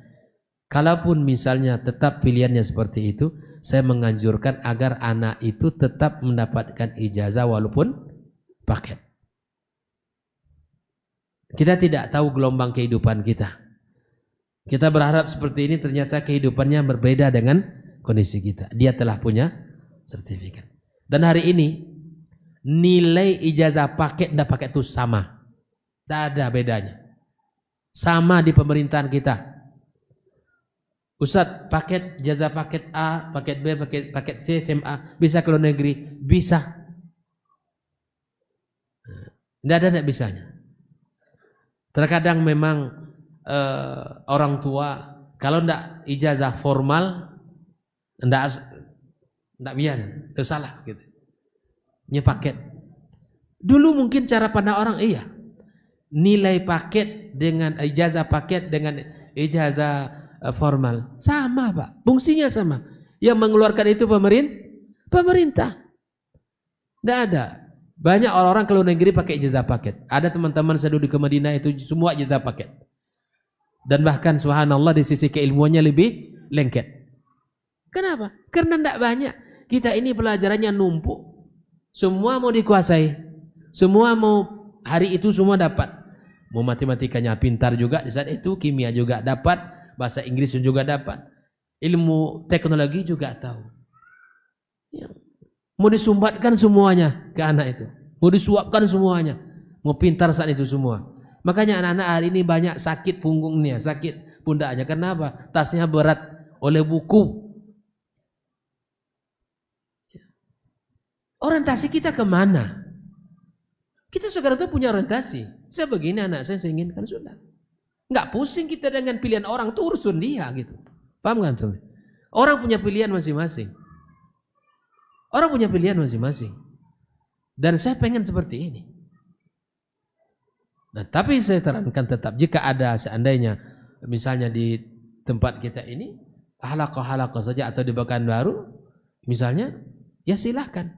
kalaupun misalnya tetap pilihannya seperti itu, saya menganjurkan agar anak itu tetap mendapatkan ijazah walaupun paket. Kita tidak tahu gelombang kehidupan kita. Kita berharap seperti ini, ternyata kehidupannya berbeda dengan kondisi kita. Dia telah punya sertifikat. Dan hari ini nilai ijazah paket dan paket itu sama. Tidak ada bedanya. Sama di pemerintahan kita. Ustaz, paket ijazah paket A, paket B, paket C, SMA, bisa ke luar negeri? Bisa. Tidak ada tidak bisanya. Terkadang memang orang tua kalau tidak ijazah formal tidak biar itu salah gitu. Paket. Dulu mungkin cara pandang orang iya. nilai paket dengan ijazah paket dengan ijazah formal sama Pak, fungsinya sama. Yang mengeluarkan itu pemerintah. Tidak ada. Banyak orang-orang ke luar negeri pakai ijazah paket. Ada teman-teman saya dulu ke Madinah itu semua ijazah paket. Dan bahkan subhanallah di sisi keilmuannya lebih lengket. Kenapa? Karena tidak banyak. Kita ini pelajarannya numpuk. Semua mau dikuasai. Semua mau hari itu semua dapat. Mau matematikanya pintar juga di saat itu, kimia juga dapat, bahasa Inggris juga dapat. Ilmu teknologi juga tahu. Ya. Mau disumbatkan semuanya ke anak itu. Mau disuapkan semuanya. Mau pintar saat itu semua. Makanya anak-anak hari ini banyak sakit punggungnya, sakit pundaknya. Kenapa? Tasnya berat oleh buku. Orientasi kita kemana? Kita sekarang itu punya orientasi. Saya begini anak saya inginkan sudah. Nggak pusing kita dengan pilihan orang, itu urusan dia gitu. Paham kan tuh? Orang punya pilihan masing-masing. Orang punya pilihan masing-masing. Dan saya pengen seperti ini. Nah, tapi saya terangkan tetap jika ada seandainya misalnya di tempat kita ini halaqah saja atau di Pekanbaru misalnya, ya silahkan.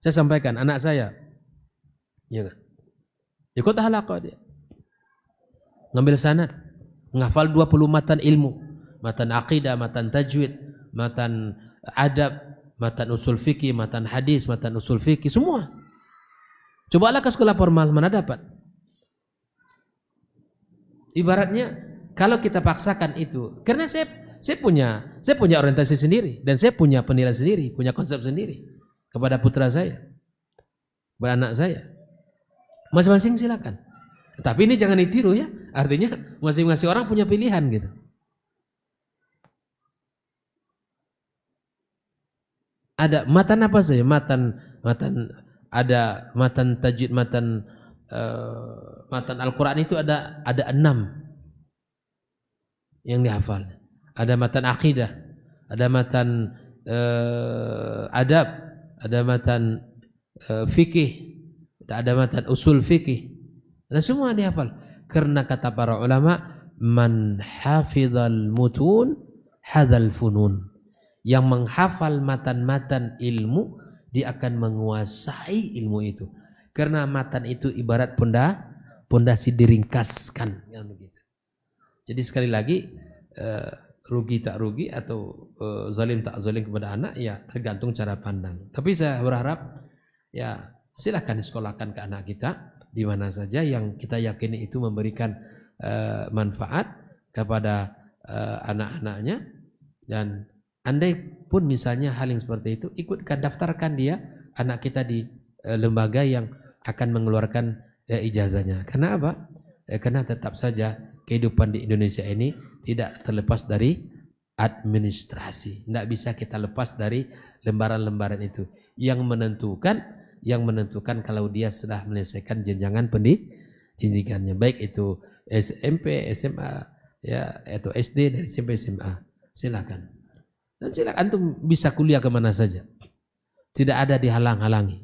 Saya sampaikan anak saya, ya kan? Ikut halaqah dia. Ngambil sanad, menghafal 20 matan ilmu, matan aqidah, matan tajwid, matan adab, matan usul fikih, matan hadis, matan usul fikih, semua. Cobalah ke sekolah formal, mana dapat? Ibaratnya kalau kita paksakan itu, karena saya punya orientasi sendiri dan saya punya penilaian sendiri, punya konsep sendiri kepada putra saya, kepada anak saya. Masing-masing silakan. Tapi ini jangan ditiru ya. Artinya masing-masing orang punya pilihan gitu. Ada matan apa saja? Matan ada matan tajwid, matan Al-Qur'an itu ada 6 yang dihafal. Ada matan akidah, ada matan adab, ada matan fikih, ada matan usul fikih. Dan semua dihafal. Karena kata para ulama, man hafizal mutun hadzal funun. Yang menghafal matan-matan ilmu, dia akan menguasai ilmu itu. Karena matan itu ibarat pondasi diringkaskan, yang begitu. Jadi sekali lagi rugi tak rugi atau zalim tak zalim kepada anak, ya tergantung cara pandang. Tapi saya berharap ya silakan disekolahkan ke anak kita di mana saja yang kita yakini itu memberikan manfaat kepada anak-anaknya. Dan andai pun misalnya hal yang seperti itu, ikutkan, daftarkan dia anak kita di lembaga yang akan mengeluarkan ijazahnya. Karena apa? Karena tetap saja kehidupan di Indonesia ini tidak terlepas dari administrasi. Tidak bisa kita lepas dari lembaran-lembaran itu. Yang menentukan kalau dia sudah menyelesaikan jenjangan pendidikannya, baik itu SMP, SMA, ya atau SD, dari SMP, SMA, silakan. Dan silakan antum bisa kuliah kemana saja, tidak ada dihalang-halangi.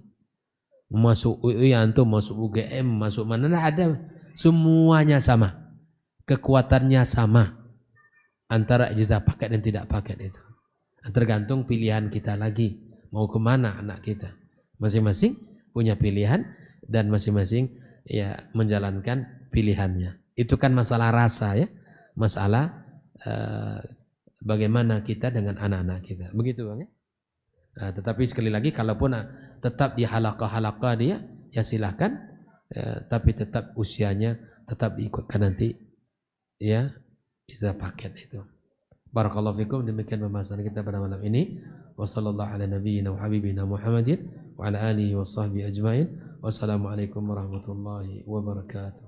Masuk UI antum, masuk UGM, masuk mana ada, semuanya sama, kekuatannya sama antara ijazah paket dan tidak paket itu. Tergantung pilihan kita lagi mau kemana anak kita. Masing-masing punya pilihan dan masing-masing ya menjalankan pilihannya. Itu kan masalah rasa ya, masalah bagaimana kita dengan anak-anak kita. Begitu Bang ya. Tetapi sekali lagi kalaupun tetap di halaqah dia, ya silahkan, tapi tetap usianya tetap diikutkan nanti ya bisa paket itu. Barakallahu fikum, demikian pembahasan kita pada malam ini. Wassallallahu ala nabiyyina wa habibina Muhammadin wa ala alihi wa sahbihi ajmain. Wassalamualaikum warahmatullahi wabarakatuh.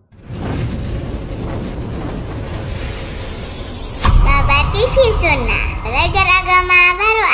Baba TV Sunnah, belajar agama baru